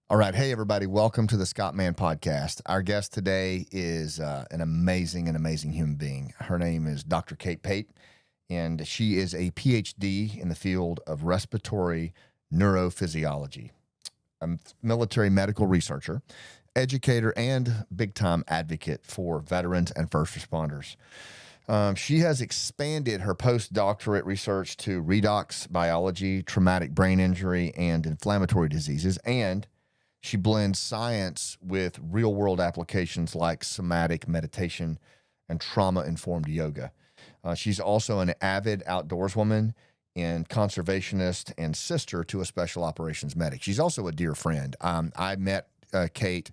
All right. Hey, everybody. Welcome to the Scott Mann Podcast. Our guest today is an amazing human being. Her name is Dr. Kate Pate, and she is a PhD in the field of respiratory neurophysiology, a military medical researcher, educator, and big-time advocate for veterans and first responders. She has expanded her postdoctorate research to redox biology, traumatic brain injury, and inflammatory diseases, and she blends science with real-world applications like somatic meditation and trauma-informed yoga. She's also an avid outdoorswoman and conservationist and sister to a special operations medic. She's also a dear friend. I met Kate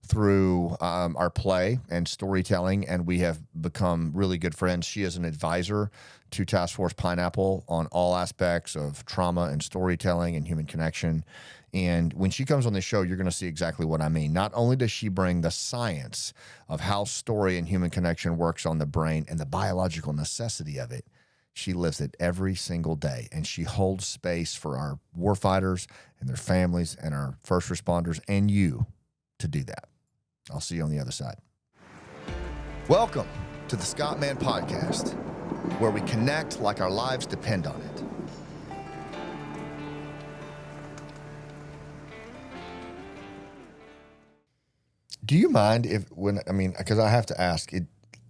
through our play and storytelling, and we have become really good friends. She is an advisor to Task Force Pineapple on all aspects of trauma and storytelling and human connection. And when she comes on the show, you're going to see exactly what I mean. Not only does she bring the science of how story and human connection works on the brain and the biological necessity of it, she lives it every single day. And she holds space for our warfighters and their families and our first responders and you to do that. I'll see you on the other side. Welcome to the Scott Mann Podcast, where we connect like our lives depend on it. Do you mind because I have to ask it,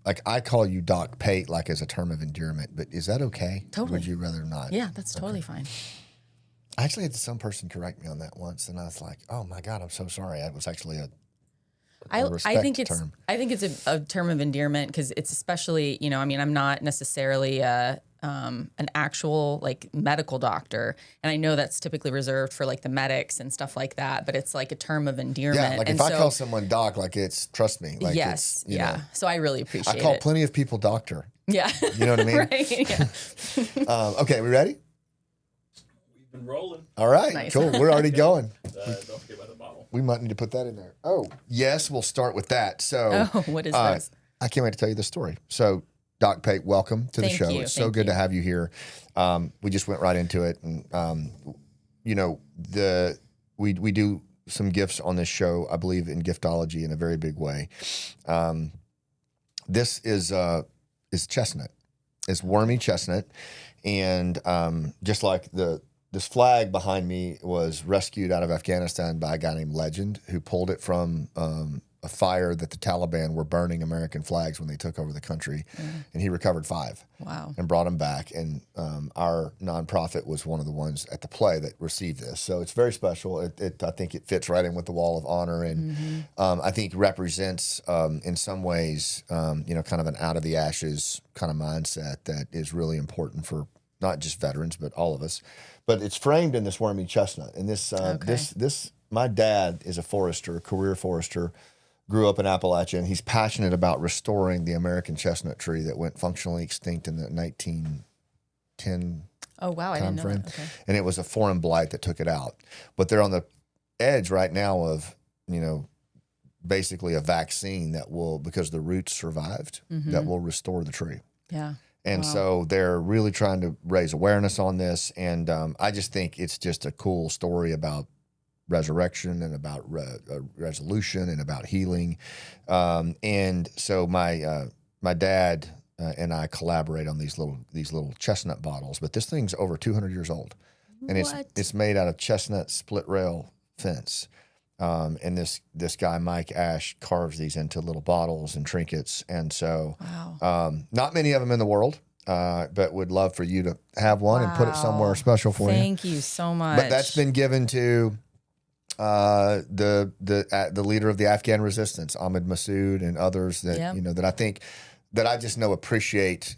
like I call you Doc Pate, like as a term of endearment, but is that okay? Totally. Would you rather not? Yeah, that's totally fine. I actually had some person correct me on that once, and I was like, oh my God, I'm so sorry. It was actually a respect term. I think it's a term of endearment because it's especially, I'm not necessarily an actual like medical doctor, and I know that's typically reserved for like the medics and stuff like that, but it's like a term of endearment. Yeah, like if I call someone doc, like it's, trust me. Like yes, it's, you know, so I really appreciate it. I call plenty of people doctor. Yeah. You know what I mean? Right, yeah. Okay, we ready? We've been rolling. All right, Nice. cool. We're already going. Don't forget about the bottle. We might need to put that in there. Oh, yes, we'll start with that. So, What is this? I can't wait to tell you the story. So, Doc Pate, welcome to the Thank show. you. It's so Thank good you. to have you here. We just went right into it, and we do some gifts on this show. I believe in giftology in a very big way. This is chestnut. It's wormy chestnut, and just like this flag behind me was rescued out of Afghanistan by a guy named Legend, who pulled it from a fire that the Taliban were burning American flags when they took over the country. And he recovered 5. Wow. And brought them back. And our nonprofit was one of the ones at the play that received this. So it's very special. I think it fits right in with the Wall of Honor, and I think represents in some ways, kind of an out of the ashes kind of mindset that is really important for not just veterans, but all of us. But it's framed in this wormy chestnut. And this my dad is a forester, a career forester, grew up in Appalachia, and he's passionate about restoring the American chestnut tree that went functionally extinct in the 1910 Oh, wow. I time didn't know frame. that. Okay. And it was a foreign blight that took it out. But they're on the edge right now of, basically a vaccine that will, because the roots survived, that will restore the tree. Yeah. And Wow. so they're really trying to raise awareness on this. And I just think it's just a cool story about resurrection and about resolution and about healing. And so my dad and I collaborate on these little chestnut bottles. But this thing's over 200 years old. And it's made out of chestnut split rail fence. And this guy, Mike Ash, carves these into little bottles and trinkets. And so not many of them in the world, but would love for you to have one and put it somewhere special for you. Thank you so much. But that's been given to the leader of the Afghan resistance, Ahmed Massoud, and others that that I think that I just know appreciate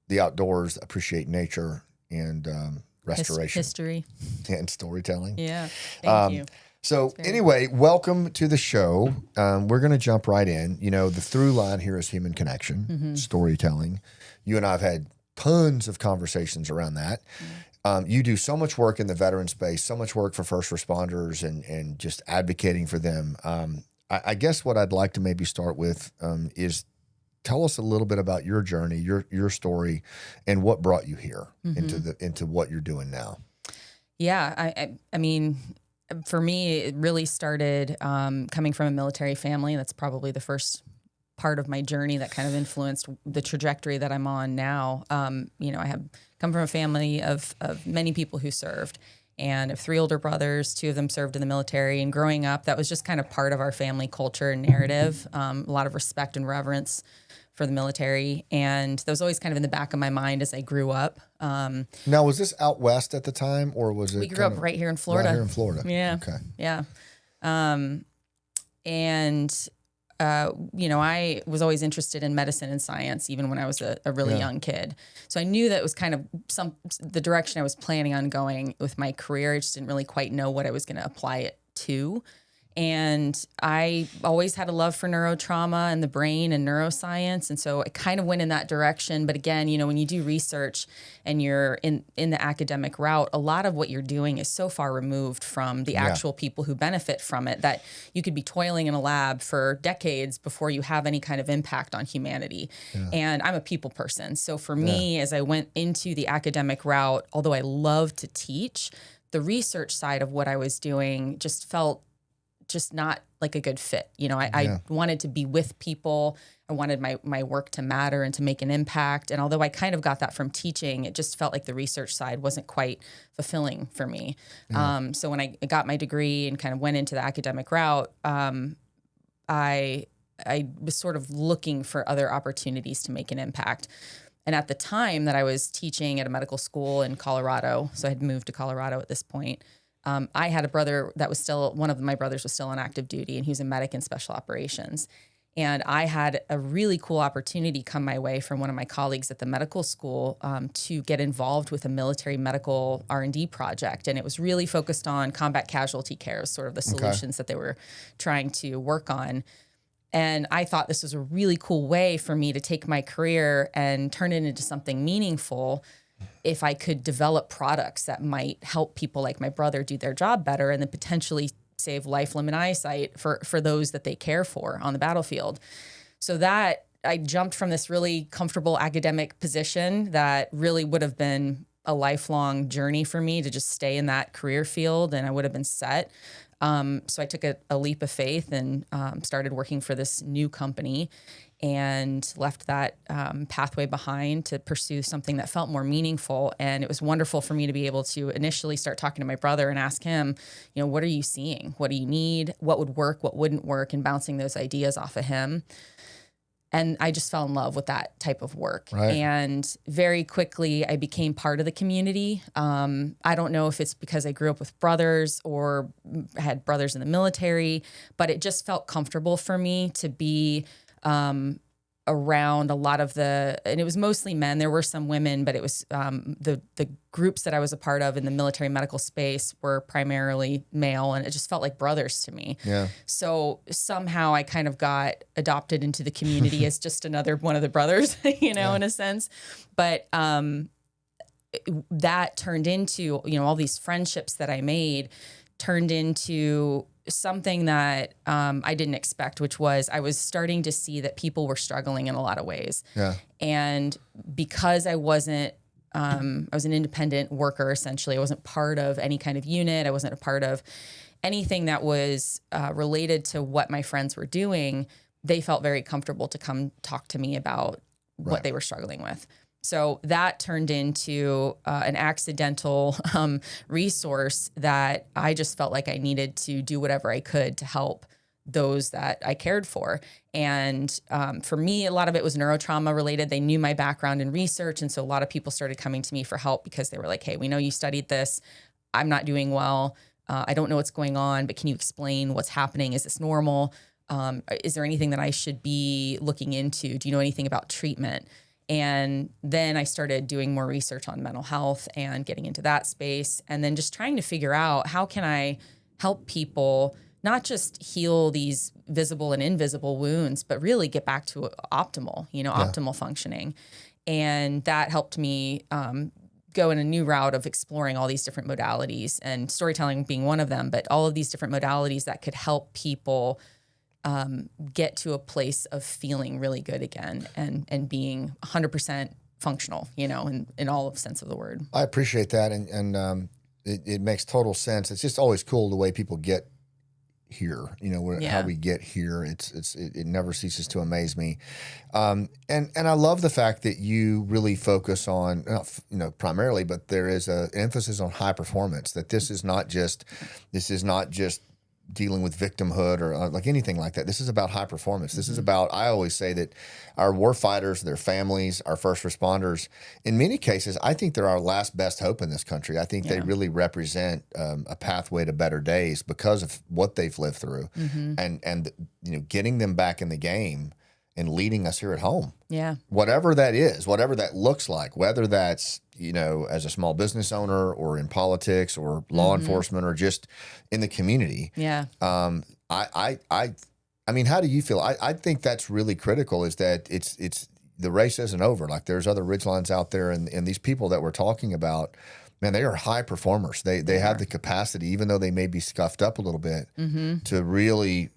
the outdoors, appreciate nature and restoration, history, and storytelling. Yeah, thank you. So anyway, welcome to the show. We're going to jump right in. The through line here is human connection, storytelling. You and I have had tons of conversations around that. You do so much work in the veteran space, so much work for first responders and just advocating for them. I guess what I'd like to maybe start with is tell us a little bit about your journey, your story, and what brought you here into what you're doing now. Yeah, I mean, for me, it really started coming from a military family. That's probably the first part of my journey that kind of influenced the trajectory that I'm on now. I have come from a family of many people who served, and I have 3 older brothers. 2 of them served in the military. And growing up, that was just kind of part of our family culture and narrative. A lot of respect and reverence for the military, and that was always kind of in the back of my mind as I grew up. Now, was this out west at the time, or was it? We grew up right here in Florida. Right here in Florida. Yeah. Okay. Yeah. I was always interested in medicine and science, even when I was a really young kid. So I knew that it was kind of the direction I was planning on going with my career. I just didn't really quite know what I was going to apply it to. And I always had a love for neurotrauma and the brain and neuroscience. And so I kind of went in that direction. But again, when you do research and you're in the academic route, a lot of what you're doing is so far removed from the actual people who benefit from it that you could be toiling in a lab for decades before you have any kind of impact on humanity. Yeah. And I'm a people person. So for me, as I went into the academic route, although I love to teach, the research side of what I was doing just felt just not like a good fit. I wanted to be with people. I wanted my work to matter and to make an impact. And although I kind of got that from teaching, it just felt like the research side wasn't quite fulfilling for me. Yeah. So when I got my degree and kind of went into the academic route, I was sort of looking for other opportunities to make an impact. And at the time that I was teaching at a medical school in Colorado, so I had moved to Colorado at this point, I had a brother that was still, one of my brothers was still on active duty, and he was a medic in special operations. And I had a really cool opportunity come my way from one of my colleagues at the medical school to get involved with a military medical R&D project. And it was really focused on combat casualty care, sort of the solutions that they were trying to work on. And I thought this was a really cool way for me to take my career and turn it into something meaningful if I could develop products that might help people like my brother do their job better and then potentially save life, limb, and eyesight for those that they care for on the battlefield. So that I jumped from this really comfortable academic position that really would have been a lifelong journey for me to just stay in that career field, and I would have been set. So I took a leap of faith and started working for this new company and left that pathway behind to pursue something that felt more meaningful. And it was wonderful for me to be able to initially start talking to my brother and ask him, what are you seeing? What do you need? What would work? What wouldn't work? And bouncing those ideas off of him. And I just fell in love with that type of work. Right. And very quickly, I became part of the community. I don't know if it's because I grew up with brothers or had brothers in the military, but it just felt comfortable for me to be around a lot of and it was mostly men. There were some women, but it was the groups that I was a part of in the military medical space were primarily male, and it just felt like brothers to me. Yeah. So somehow I kind of got adopted into the community as just another one of the brothers, in a sense. But that turned into, all these friendships that I made turned into something that I didn't expect, which was I was starting to see that people were struggling in a lot of ways. Yeah. And because I was an independent worker, essentially. I wasn't part of any kind of unit. I wasn't a part of anything that was related to what my friends were doing. They felt very comfortable to come talk to me about what they were struggling with. So that turned into an accidental resource that I just felt like I needed to do whatever I could to help those that I cared for. And for me, a lot of it was neurotrauma related. They knew my background in research. And so a lot of people started coming to me for help because they were like, hey, we know you studied this. I'm not doing well. I don't know what's going on, but can you explain what's happening? Is this normal? Is there anything that I should be looking into? Do you know anything about treatment? And then I started doing more research on mental health and getting into that space, and then just trying to figure out how can I help people not just heal these visible and invisible wounds, but really get back to optimal functioning. And that helped me go in a new route of exploring all these different modalities, and storytelling being one of them, but all of these different modalities that could help people get to a place of feeling really good again and being 100% functional, in all of sense of the word. I appreciate that. And it makes total sense. It's just always cool the way people get here, how we get here. It never ceases to amaze me. And I love the fact that you really focus on, primarily, but there is an emphasis on high performance, that this is not just dealing with victimhood or like anything like that. This is about high performance. This is about, I always say that our war fighters, their families, our first responders, in many cases, I think they're our last best hope in this country. I think they really represent a pathway to better days because of what they've lived through, and getting them back in the game and leading us here at home. Yeah. Whatever that is, whatever that looks like, whether that's, as a small business owner or in politics or law enforcement or just in the community. Yeah. I mean, how do you feel? I think that's really critical, is that it's the race isn't over. Like, there's other ridgelines out there, and these people that we're talking about, man, they are high performers. They have the capacity, even though they may be scuffed up a little bit, to really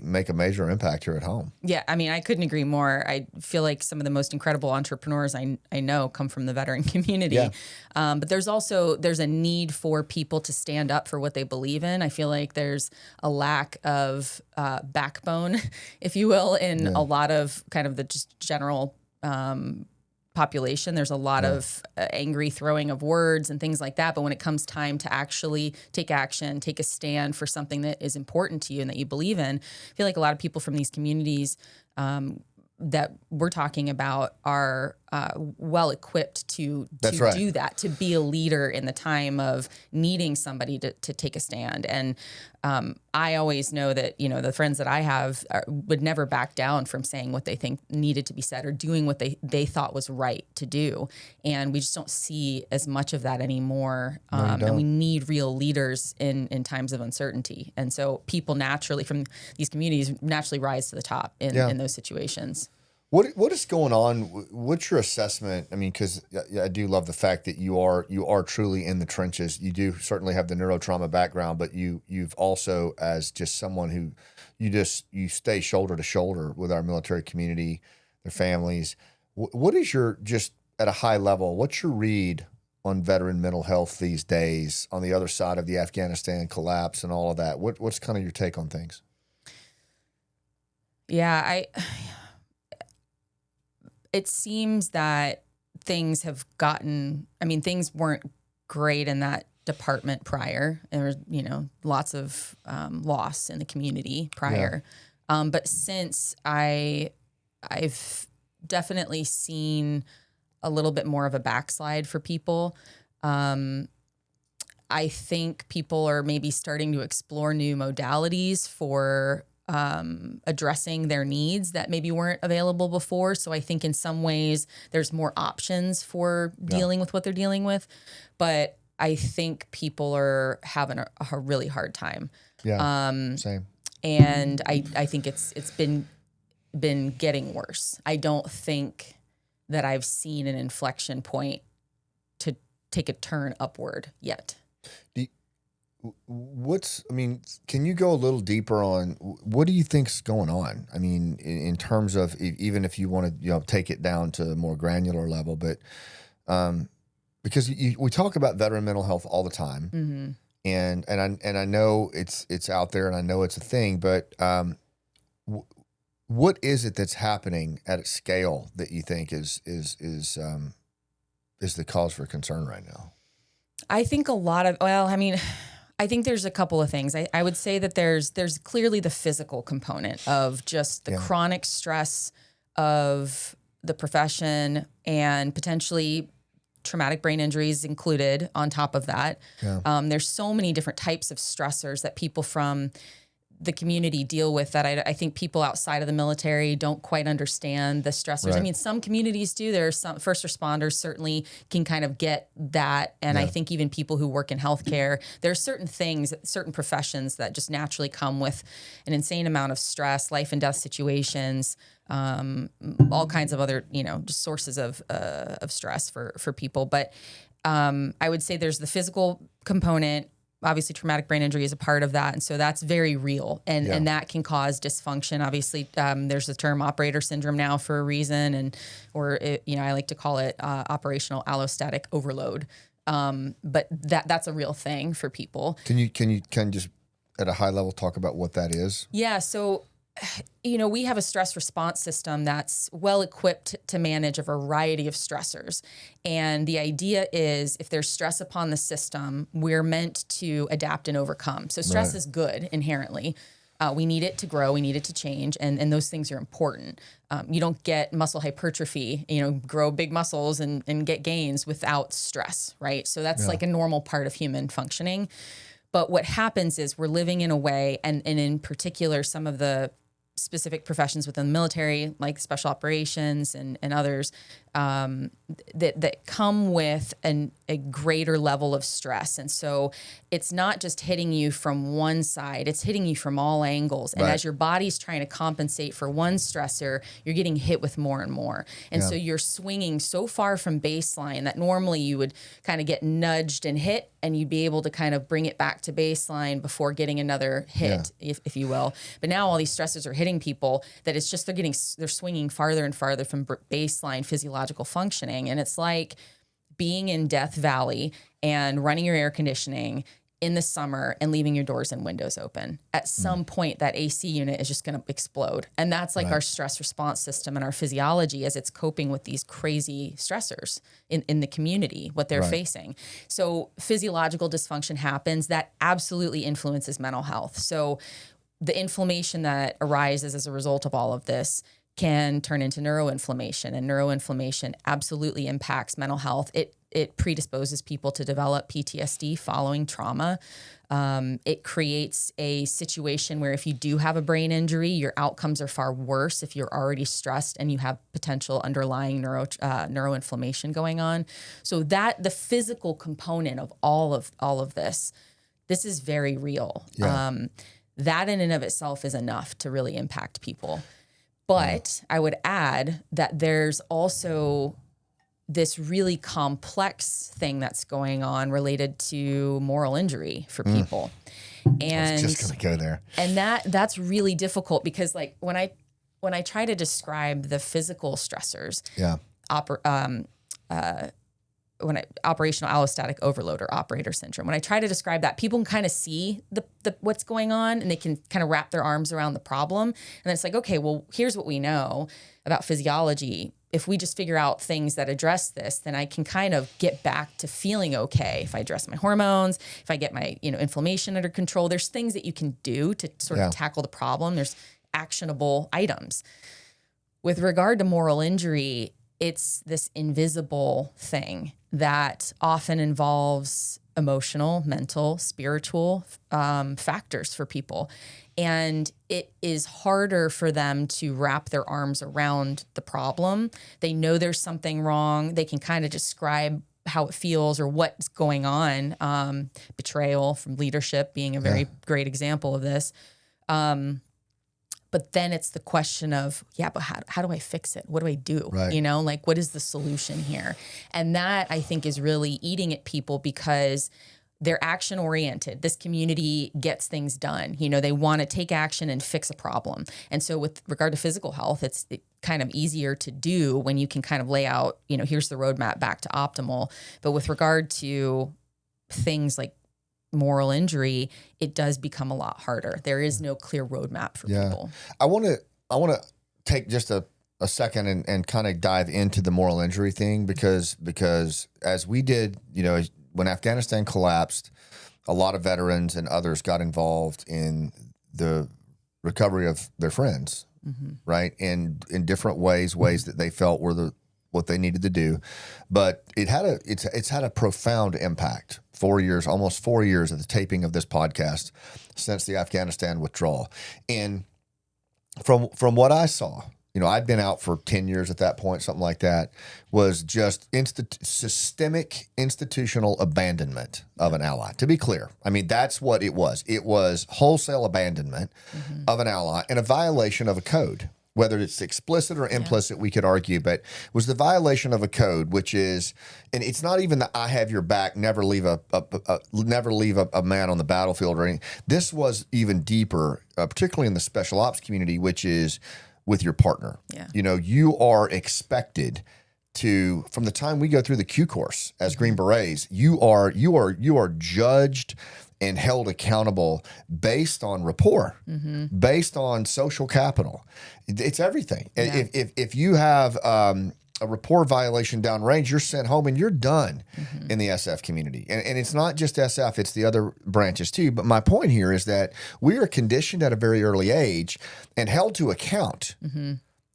make a major impact here at home. Yeah, I mean, I couldn't agree more. I feel like some of the most incredible entrepreneurs I know come from the veteran community. Yeah. But there's a need for people to stand up for what they believe in. I feel like there's a lack of backbone, if you will, in a lot of kind of the just general population. There's a lot of angry throwing of words and things like that. But when it comes time to actually take action, take a stand for something that is important to you and that you believe in, I feel like a lot of people from these communities that we're talking about are well equipped to do that, to be a leader in the time of needing somebody to take a stand. And I always know that, the friends that I have would never back down from saying what they think needed to be said or doing what they thought was right to do. And we just don't see as much of that anymore. And we need real leaders in times of uncertainty. And so people naturally from these communities naturally rise to the top in those situations. What is going on? What's your assessment? I mean, because I do love the fact that you are truly in the trenches. You do certainly have the neurotrauma background, but you've also, as just someone who you stay shoulder to shoulder with our military community, their families. What is your, just at a high level, what's your read on veteran mental health these days on the other side of the Afghanistan collapse and all of that? What's kind of your take on things? Yeah, it seems that things have things weren't great in that department prior. There was, lots of loss in the community prior. Yeah. But since I've definitely seen a little bit more of a backslide for people. I think people are maybe starting to explore new modalities for addressing their needs that maybe weren't available before. So I think in some ways there's more options for dealing with what they're dealing with. But I think people are having a really hard time. Yeah, same. And I think it's been getting worse. I don't think that I've seen an inflection point to take a turn upward yet. Can you go a little deeper on what do you think's going on? I mean, in terms of, even if you want to, take it down to a more granular level, but because we talk about veteran mental health all the time, and I know it's out there, and I know it's a thing, but what is it that's happening at a scale that you think is the cause for concern right now? I think I think there's a couple of things. I would say that there's clearly the physical component of just the chronic stress of the profession and potentially traumatic brain injuries included on top of that. Yeah. There's so many different types of stressors that people from the community deal with that I think people outside of the military don't quite understand the stressors. Right. I mean, some communities do. There are some first responders certainly can kind of get that. And I think even people who work in healthcare, there are certain things, certain professions that just naturally come with an insane amount of stress, life and death situations, all kinds of other, just sources of stress for people. But I would say there's the physical component. Obviously, traumatic brain injury is a part of that. And so that's very real. And that can cause dysfunction. Obviously, there's the term operator syndrome now for a reason. I like to call it operational allostatic overload. But that's a real thing for people. Can you just at a high level talk about what that is? Yeah. So, we have a stress response system that's well equipped to manage a variety of stressors. And the idea is if there's stress upon the system, we're meant to adapt and overcome. So stress is good inherently. We need it to grow. We need it to change. And those things are important. You don't get muscle hypertrophy, grow big muscles and get gains without stress, right? So that's like a normal part of human functioning. But what happens is we're living in a way, and in particular, some of the specific professions within the military, like special operations and others, that come with a greater level of stress. And so it's not just hitting you from one side, it's hitting you from all angles. And as your body's trying to compensate for one stressor, you're getting hit with more and more. And so you're swinging so far from baseline that normally you would kind of get nudged and hit, and you'd be able to kind of bring it back to baseline before getting another hit, if you will. But now all these stressors are hitting people that it's just they're swinging farther and farther from baseline physiological functioning. And it's like being in Death Valley and running your air conditioning in the summer and leaving your doors and windows open. At some point, that AC unit is just going to explode. And that's like our stress response system and our physiology as it's coping with these crazy stressors in the community, what they're facing. So physiological dysfunction happens that absolutely influences mental health. So the inflammation that arises as a result of all of this can turn into neuroinflammation, and neuroinflammation absolutely impacts mental health. It predisposes people to develop PTSD following trauma. It creates a situation where if you do have a brain injury, your outcomes are far worse if you're already stressed and you have potential underlying neuroinflammation going on. So that the physical component of all of this is very real. That in and of itself is enough to really impact people. But I would add that there's also this really complex thing that's going on related to moral injury for people. And I was just going to go there. And that's really difficult because like when I try to describe the physical stressors, operational allostatic overload or operator syndrome. When I try to describe that, people can kind of see the what's going on and they can kind of wrap their arms around the problem. And it's like, okay, well, here's what we know about physiology. If we just figure out things that address this, then I can kind of get back to feeling okay. If I address my hormones, if I get my inflammation under control, there's things that you can do to sort of tackle the problem. There's actionable items. With regard to moral injury, it's this invisible thing that often involves emotional, mental, spiritual factors for people. And it is harder for them to wrap their arms around the problem. They know there's something wrong. They can kind of describe how it feels or what's going on. Betrayal from leadership being a very great example of this. But then it's the question of, but how do I fix it? What do I do? Right. What is the solution here? And that I think is really eating at people because they're action oriented. This community gets things done. They want to take action and fix a problem. And so with regard to physical health, it's kind of easier to do when you can kind of lay out, here's the roadmap back to optimal. But with regard to things like moral injury, it does become a lot harder. There is no clear roadmap for people. I want to take just a second and kind of dive into the moral injury thing because as we did, when Afghanistan collapsed, a lot of veterans and others got involved in the recovery of their friends, right? And in different ways that they felt were what they needed to do. But it's had a profound impact. 4 years, almost 4 years of the taping of this podcast since the Afghanistan withdrawal. And from what I saw, I'd been out for 10 years at that point, something like that, was just systemic institutional abandonment of an ally. To be clear, I mean, that's what it was. It was wholesale abandonment of an ally and a violation of a code. Whether it's explicit or implicit, we could argue, but it was the violation of a code, which is, and it's not even that I have your back, never leave a man on the battlefield or anything. This was even deeper, particularly in the special ops community, which is with your partner. You are expected from the time we go through the Q course as Green Berets, you are judged and held accountable based on rapport, based on social capital. It's everything. Yeah. If you have a rapport violation downrange, you're sent home and you're done in the SF community. And it's not just SF, it's the other branches too. But my point here is that we are conditioned at a very early age and held to account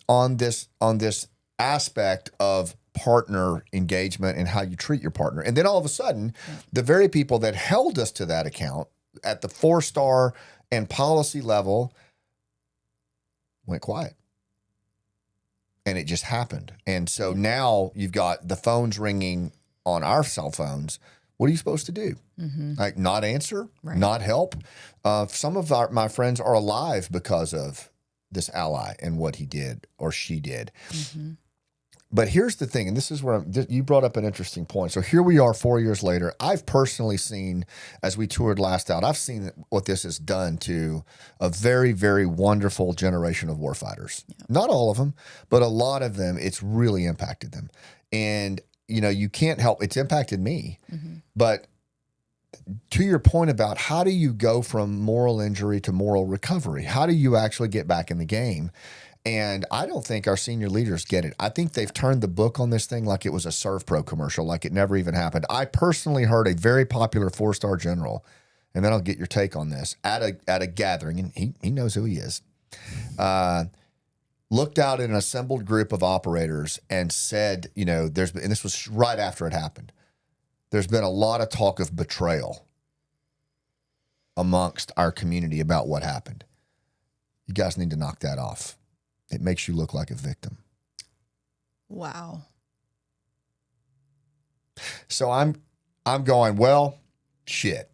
on this aspect of partner engagement and how you treat your partner. And then all of a sudden, the very people that held us to that account at the 4-star and policy level went quiet. And it just happened. And so now you've got the phones ringing on our cell phones. What are you supposed to do? Like not answer, not help? Some of my friends are alive because of this ally and what he did or she did. But here's the thing, and this is where you brought up an interesting point. So here we are 4 years later. I've personally seen, as we toured last out, I've seen what this has done to a very, very wonderful generation of warfighters. Yeah. Not all of them, but a lot of them, it's really impacted them. And, you can't help, it's impacted me. But to your point about how do you go from moral injury to moral recovery? How do you actually get back in the game? And I don't think our senior leaders get it. I think they've turned the book on this thing like it was a Servpro commercial, like it never even happened. I personally heard a very popular 4-star general, and then I'll get your take on this, at a gathering, and he knows who he is, looked out at an assembled group of operators and said, and this was right after it happened, there's been a lot of talk of betrayal amongst our community about what happened. You guys need to knock that off. It makes you look like a victim. Wow. So I'm going, well, shit.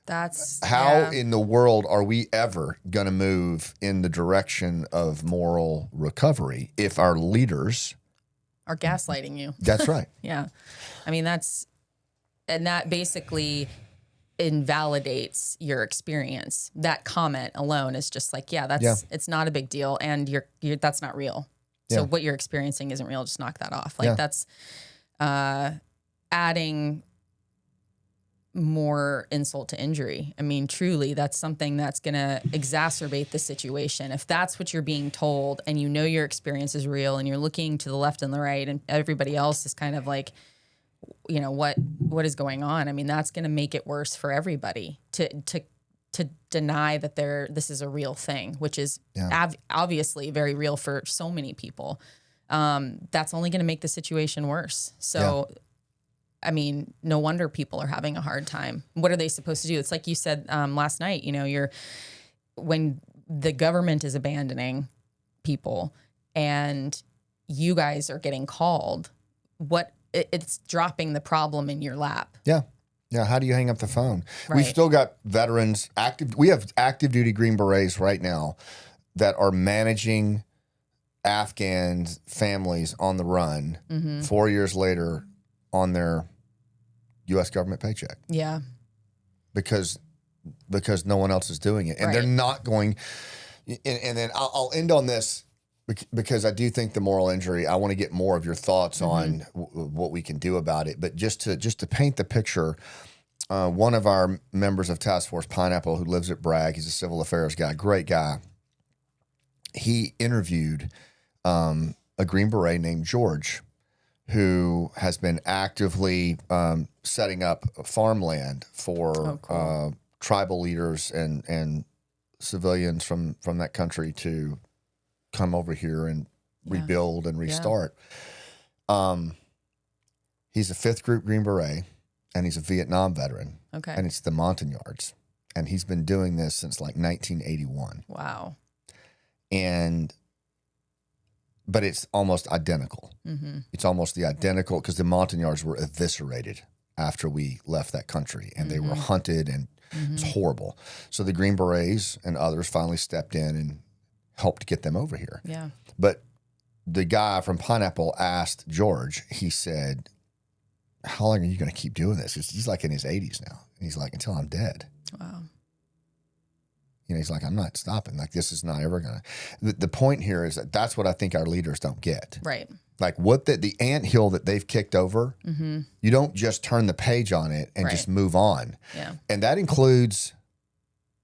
That's how in the world are we ever going to move in the direction of moral recovery if our leaders are gaslighting you? That's right. Yeah. I mean, that basically invalidates your experience. That comment alone is just like, it's not a big deal, and you're that's not real. So what you're experiencing isn't real. Just knock that off. Like that's adding more insult to injury. I mean, truly, that's something that's going to exacerbate the situation. If that's what you're being told, and your experience is real, and you're looking to the left and the right, and everybody else is kind of like, what is going on? I mean, that's going to make it worse for everybody to deny that this is a real thing, which is obviously very real for so many people. That's only going to make the situation worse. So, I mean, no wonder people are having a hard time. What are they supposed to do? It's like you said last night, when the government is abandoning people and you guys are getting called, it's dropping the problem in your lap. Yeah. Yeah. How do you hang up the phone? Right. We've still got veterans active. We have active duty Green Berets right now that are managing Afghan families on the run 4 years later on their U.S. government paycheck. Yeah. Because no one else is doing it. And they're not going. And then I'll end on this, because I do think the moral injury, I want to get more of your thoughts on what we can do about it. But just to paint the picture, one of our members of Task Force Pineapple, who lives at Bragg, he's a civil affairs guy, great guy. He interviewed a Green Beret named George, who has been actively setting up farmland for tribal leaders and civilians from that country to come over here and rebuild and restart. He's a 5th Group Green Beret, and he's a Vietnam veteran. Okay. And it's the Montagnards. And he's been doing this since like 1981. Wow. But it's almost identical. It's almost the identical, because the Montagnards were eviscerated after we left that country, and they were hunted, and it was horrible. So the Green Berets and others finally stepped in and helped get them over here. Yeah. But the guy from Pineapple asked George, he said, how long are you going to keep doing this? He's like in his 80s now. And he's like, until I'm dead. Wow. he's like, I'm not stopping. Like, this is not ever going to. The point here is that that's what I think our leaders don't get. Right. Like what the anthill that they've kicked over, you don't just turn the page on it and just move on. Yeah. And that includes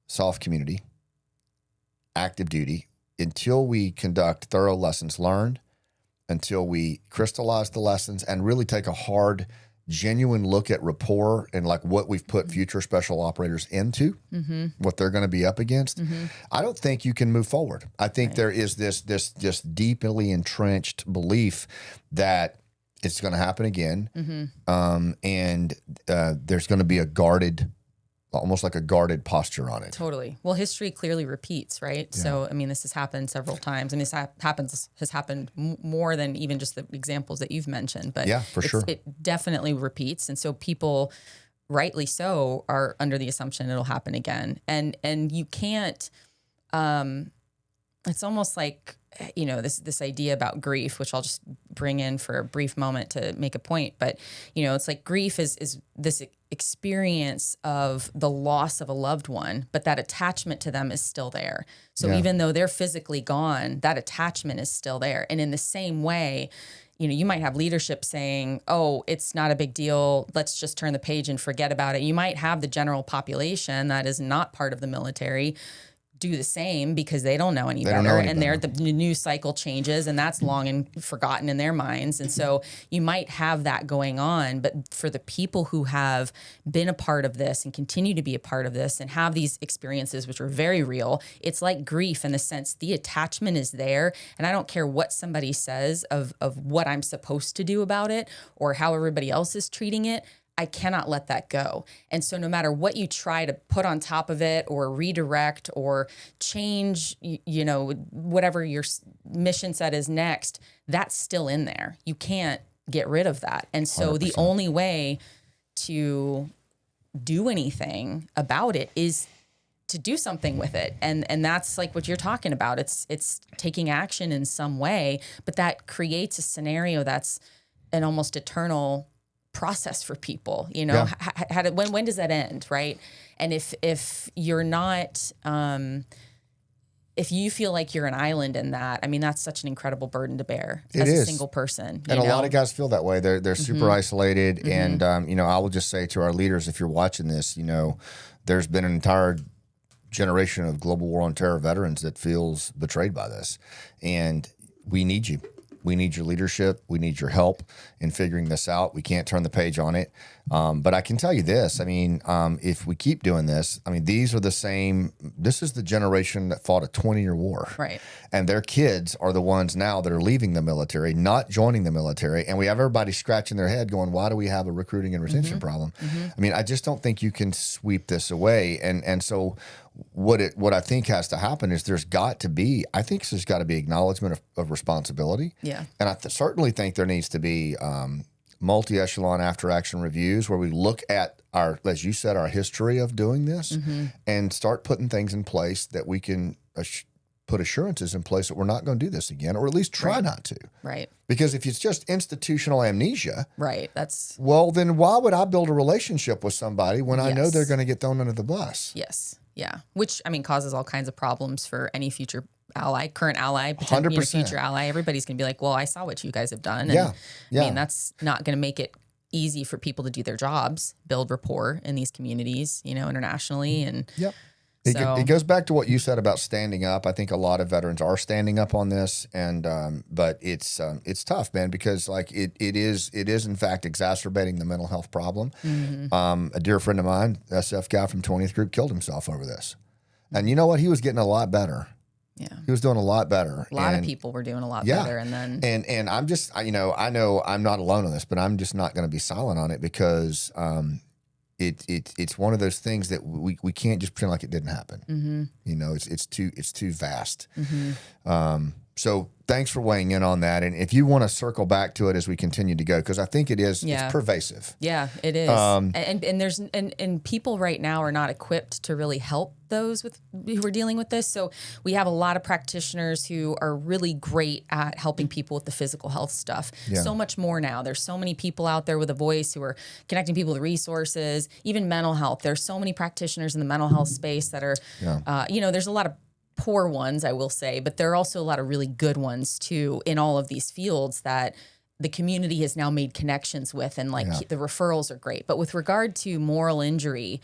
soft community, active duty, until we conduct thorough lessons learned, until we crystallize the lessons and really take a hard, genuine look at rapport and like what we've put future special operators into, what they're going to be up against. I don't think you can move forward. I think there is this deeply entrenched belief that it's going to happen again, and there's going to be a guarded, almost like a guarded posture on it. Totally. Well, history clearly repeats, right? Yeah. So, I mean, this has happened several times. I mean, this has happened more than even just the examples that you've mentioned. But yeah, for sure. It definitely repeats. And so people, rightly so, are under the assumption it'll happen again. And you can't, it's almost like, this idea about grief, which I'll just bring in for a brief moment to make a point. But, it's like grief is this experience of the loss of a loved one, but that attachment to them is still there. So even though they're physically gone, that attachment is still there. And in the same way, you might have leadership saying, oh, it's not a big deal. Let's just turn the page and forget about it. You might have the general population that is not part of the military do the same because they don't know any better. And the news cycle changes, and that's long and forgotten in their minds. And so you might have that going on. But for the people who have been a part of this and continue to be a part of this and have these experiences, which are very real, it's like grief in the sense the attachment is there. And I don't care what somebody says of what I'm supposed to do about it or how everybody else is treating it. I cannot let that go. And so no matter what you try to put on top of it or redirect or change, whatever your mission set is next, that's still in there. You can't get rid of that. And so 100%. The only way to do anything about it is to do something with it. And that's like what you're talking about. It's taking action in some way, but that creates a scenario that's an almost eternal process for people, when does that end, right? And if you're not, if you feel like you're an island in that, I mean, that's such an incredible burden to bear as a single person. And a lot of guys feel that way. They're super isolated. And, I will just say to our leaders, if you're watching this, there's been an entire generation of global war on terror veterans that feels betrayed by this. And we need you. We need your leadership. We need your help in figuring this out. We can't turn the page on it. But I can tell you this. I mean, if we keep doing this, I mean, this is the generation that fought a 20-year war. Right. And their kids are the ones now that are leaving the military, not joining the military. And we have everybody scratching their head going, why do we have a recruiting and retention problem? I mean, I just don't think you can sweep this away. And so what I think has to happen is there's got to be acknowledgement of responsibility. Yeah. And I certainly think there needs to be multi-echelon after-action reviews where we look at our, as you said, our history of doing this and start putting things in place that we can put assurances in place that we're not going to do this again, or at least try not to. Right. Because if it's just institutional amnesia, right, then why would I build a relationship with somebody when I know they're going to get thrown under the bus? Yes. Yeah. Which, I mean, causes all kinds of problems for any future ally, current ally, 100%. Future ally. Everybody's going to be like, well, I saw what you guys have done. And, yeah. I mean, that's not going to make it easy for people to do their jobs, build rapport in these communities, internationally. And yep. It goes back to what you said about standing up. I think a lot of veterans are standing up on this, and but it's tough, man, because like it is in fact exacerbating the mental health problem. A dear friend of mine, SF guy from 20th Group, killed himself over this, and you know what? He was getting a lot better. Yeah, he was doing a lot better. A lot of people were doing a lot better, and then and I'm just I know I'm not alone on this, but I'm just not going to be silent on it because it's one of those things that we can't just pretend like it didn't happen. It's too vast. So thanks for weighing in on that. And if you want to circle back to it as we continue to go, because I think it is, it's pervasive. Yeah, it is. And there's and people right now are not equipped to really help those who are dealing with this. So we have a lot of practitioners who are really great at helping people with the physical health stuff. Yeah. So much more now. There's so many people out there with a voice who are connecting people with resources, even mental health. There's so many practitioners in the mental health space that are, there's a lot of poor ones, I will say, but there are also a lot of really good ones too in all of these fields that the community has now made connections with, and the referrals are great. But with regard to moral injury,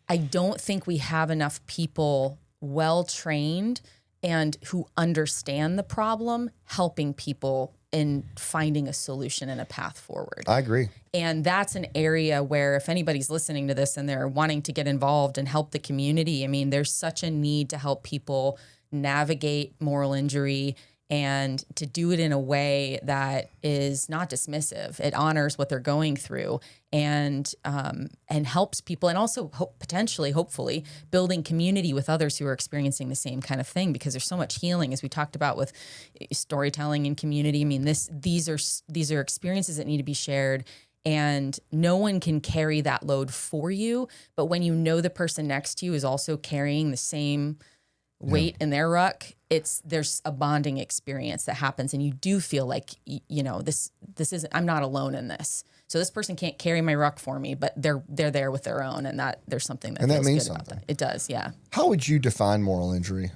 I don't think we have enough people well trained and who understand the problem helping people in finding a solution and a path forward. I agree. And that's an area where if anybody's listening to this and they're wanting to get involved and help the community, I mean, there's such a need to help people navigate moral injury and to do it in a way that is not dismissive. It honors what they're going through and helps people, and also hopefully, building community with others who are experiencing the same kind of thing, because there's so much healing, as we talked about with storytelling and community. I mean, these are experiences that need to be shared, and no one can carry that load for you. But when you know the person next to you is also carrying the same weight in their ruck, there's a bonding experience that happens, and you do feel like this isn't, I'm not alone in this. So this person can't carry my ruck for me, but they're there with their own, and that there's something that feels means good about something. that. It does, yeah. How would you define moral injury?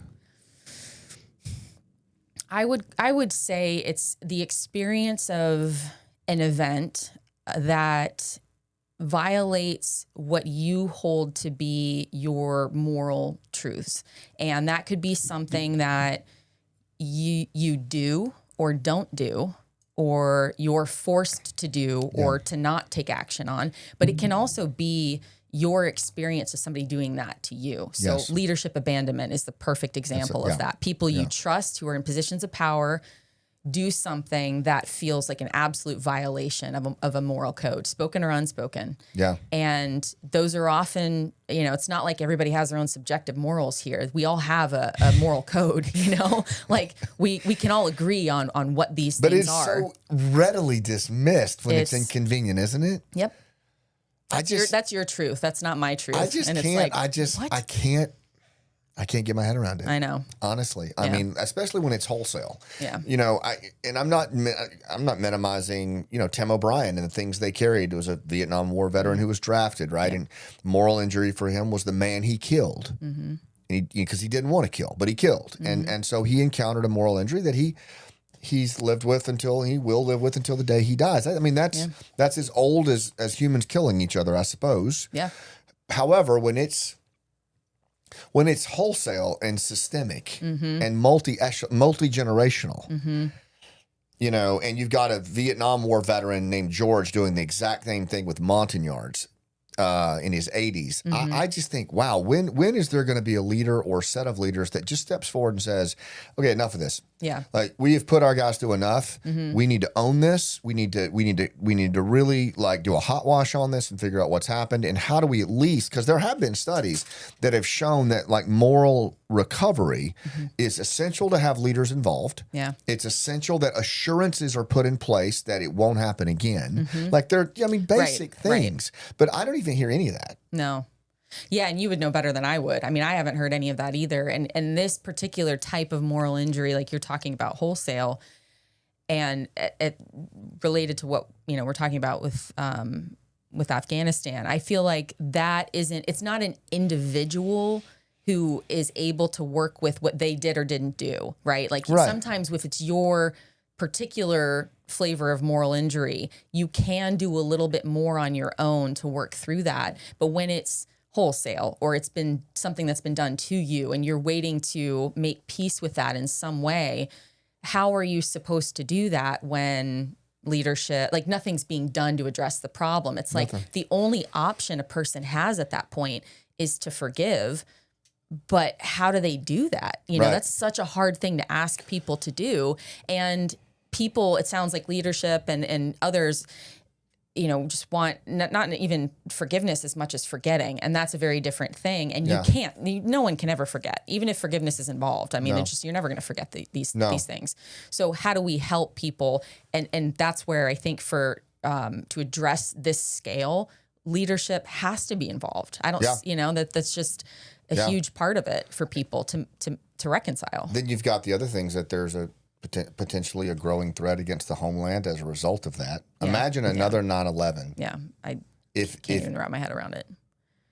I would say it's the experience of an event that violates what you hold to be your moral truths. And that could be something that you do or don't do, or you're forced to do or to not take action on. But it can also be your experience of somebody doing that to you. So leadership abandonment is the perfect example of that. People you trust who are in positions of power do something that feels like an absolute violation of a moral code, spoken or unspoken. Yeah. And those are often, it's not like everybody has their own subjective morals here. We all have a moral code, like we can all agree on what these things are. But it's so readily dismissed when it's inconvenient, isn't it? Yep. That's your truth. That's not my truth. I just can't. I can't get my head around it. I know. Honestly. I mean, especially when it's wholesale. Yeah. I'm not minimizing, Tim O'Brien and the things they carried. It was a Vietnam War veteran who was drafted, right? Yeah. And moral injury for him was the man he killed. Mm-hmm. Because he didn't want to kill, but he killed. Mm-hmm. And so he encountered a moral injury that he's lived with until he will live with until the day he dies. I mean, that's as old as humans killing each other, I suppose. Yeah. However, when it's wholesale and systemic and multi-generational, and you've got a Vietnam War veteran named George doing the exact same thing with Montagnards in his 80s. I just think, wow, when is there going to be a leader or set of leaders that just steps forward and says, okay, enough of this. Yeah. Like, we have put our guys through enough. We need to own this. We need to really do a hot wash on this and figure out what's happened. And how do we at least, because there have been studies that have shown that moral recovery is essential to have leaders involved. Yeah. It's essential that assurances are put in place that it won't happen again. Basic things. Right. But I don't even hear any of that. No. Yeah, and you would know better than I would. I mean, I haven't heard any of that either. And this particular type of moral injury, like you're talking about wholesale, and it related to what we're talking about with Afghanistan, I feel like it's not an individual who is able to work with what they did or didn't do, right? Sometimes if it's your particular flavor of moral injury, you can do a little bit more on your own to work through that. But when it's wholesale, or it's been something that's been done to you and you're waiting to make peace with that in some way, how are you supposed to do that when leadership, nothing's being done to address the problem? It's the only option a person has at that point is to forgive. But how do they do that? That's such a hard thing to ask people to do. And people, it sounds like leadership and others, just want not even forgiveness as much as forgetting. And that's a very different thing. And no one can ever forget, even if forgiveness is involved. I mean, you're never going to forget these things. So how do we help people? And that's where I think to address this scale, leadership has to be involved. That's just a huge part of it for people to reconcile. Then you've got the other things that there's potentially a growing threat against the homeland as a result of that. Yeah. Imagine another 9/11. Yeah, I can't even wrap my head around it.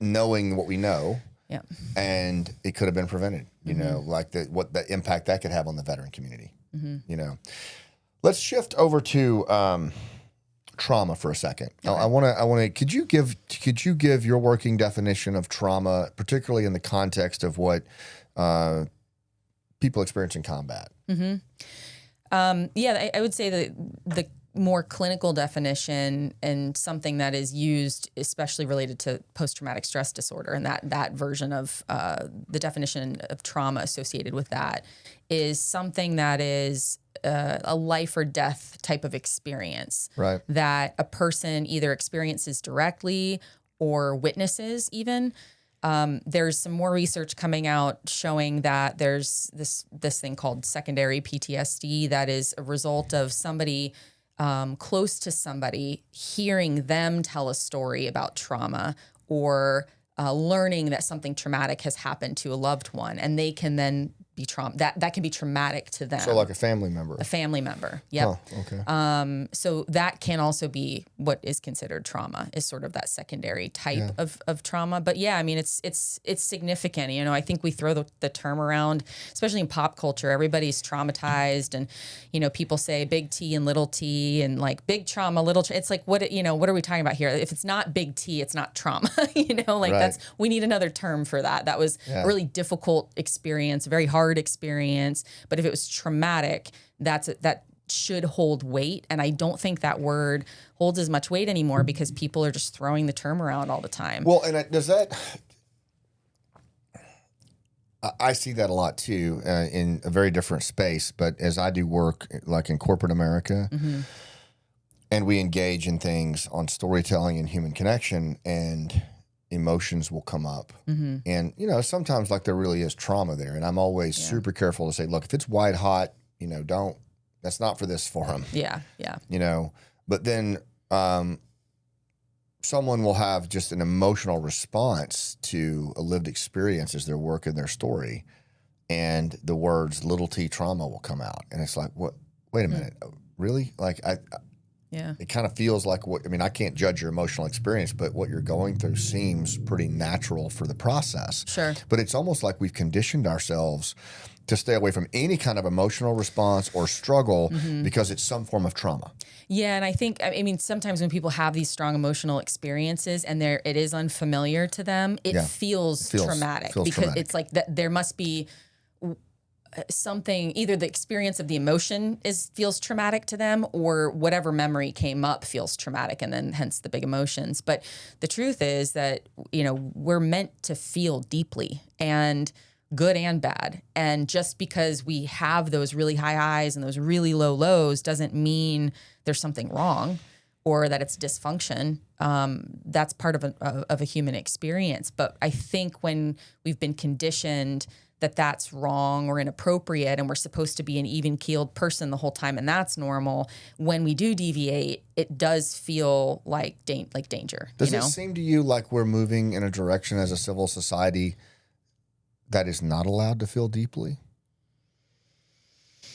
Knowing what we know, yeah, and it could have been prevented. Like what the impact that could have on the veteran community. Let's shift over to trauma for a second. Okay. I want to. Could you give your working definition of trauma, particularly in the context of what people experience in combat? Mm-hmm. I would say the more clinical definition and something that is used, especially related to post-traumatic stress disorder, and that version of the definition of trauma associated with that is something that is a life or death type of experience, right? That a person either experiences directly or witnesses even. There's some more research coming out showing that there's this thing called secondary PTSD that is a result of somebody close to somebody hearing them tell a story about trauma or learning that something traumatic has happened to a loved one, and they can then be that can be traumatic to them. So like a family member. A family member. Yep. Oh, okay. So that can also be what is considered trauma, is sort of that secondary type of trauma. But yeah, I mean, it's significant. I think we throw the term around, especially in pop culture. Everybody's traumatized, and people say big T and little t, and like big trauma, little. It's like what are we talking about here? If it's not big T, it's not trauma. Right. We need another term for that. That was a really difficult experience, very hard experience. But if it was traumatic, that should hold weight. And I don't think that word holds as much weight anymore because people are just throwing the term around all the time. Well, and does that... I see that a lot too in a very different space, but as I do work like in corporate America, mm-hmm. and we engage in things on storytelling and human connection, and emotions will come up. Mm-hmm. And, sometimes like there really is trauma there. And I'm always super careful to say, look, if it's white hot, that's not for this forum. Yeah. Yeah. But then someone will have just an emotional response to a lived experience as they're working their story. And the words little t trauma will come out. And it's like, what? Wait a minute. Really? Like yeah. It kind of feels like I can't judge your emotional experience, but what you're going through seems pretty natural for the process. Sure. But it's almost like we've conditioned ourselves to stay away from any kind of emotional response or struggle mm-hmm. because it's some form of trauma. Yeah, and I think, sometimes when people have these strong emotional experiences and it is unfamiliar to them, it feels traumatic because it's like that there must be something, either the experience of the emotion feels traumatic to them, or whatever memory came up feels traumatic, and then hence the big emotions. But the truth is that, we're meant to feel deeply, and good and bad. And just because we have those really high highs and those really low lows doesn't mean there's something wrong or that it's dysfunction. That's part of a human experience. But I think when we've been conditioned that that's wrong or inappropriate, and we're supposed to be an even-keeled person the whole time, and that's normal, when we do deviate, it does feel like danger. Does it seem to you like we're moving in a direction as a civil society that is not allowed to feel deeply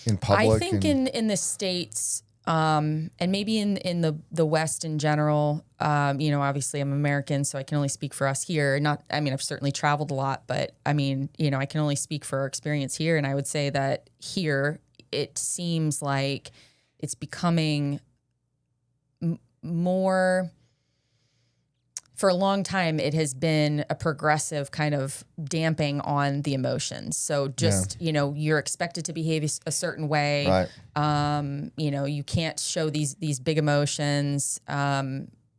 in public? I think in the States, and maybe in the West in general, obviously I'm American, so I can only speak for us here. I've certainly traveled a lot, but I can only speak for our experience here. And I would say that here it seems like it's becoming more. For a long time, it has been a progressive kind of damping on the emotions. So just, you're expected to behave a certain way. Right. You can't show these big emotions.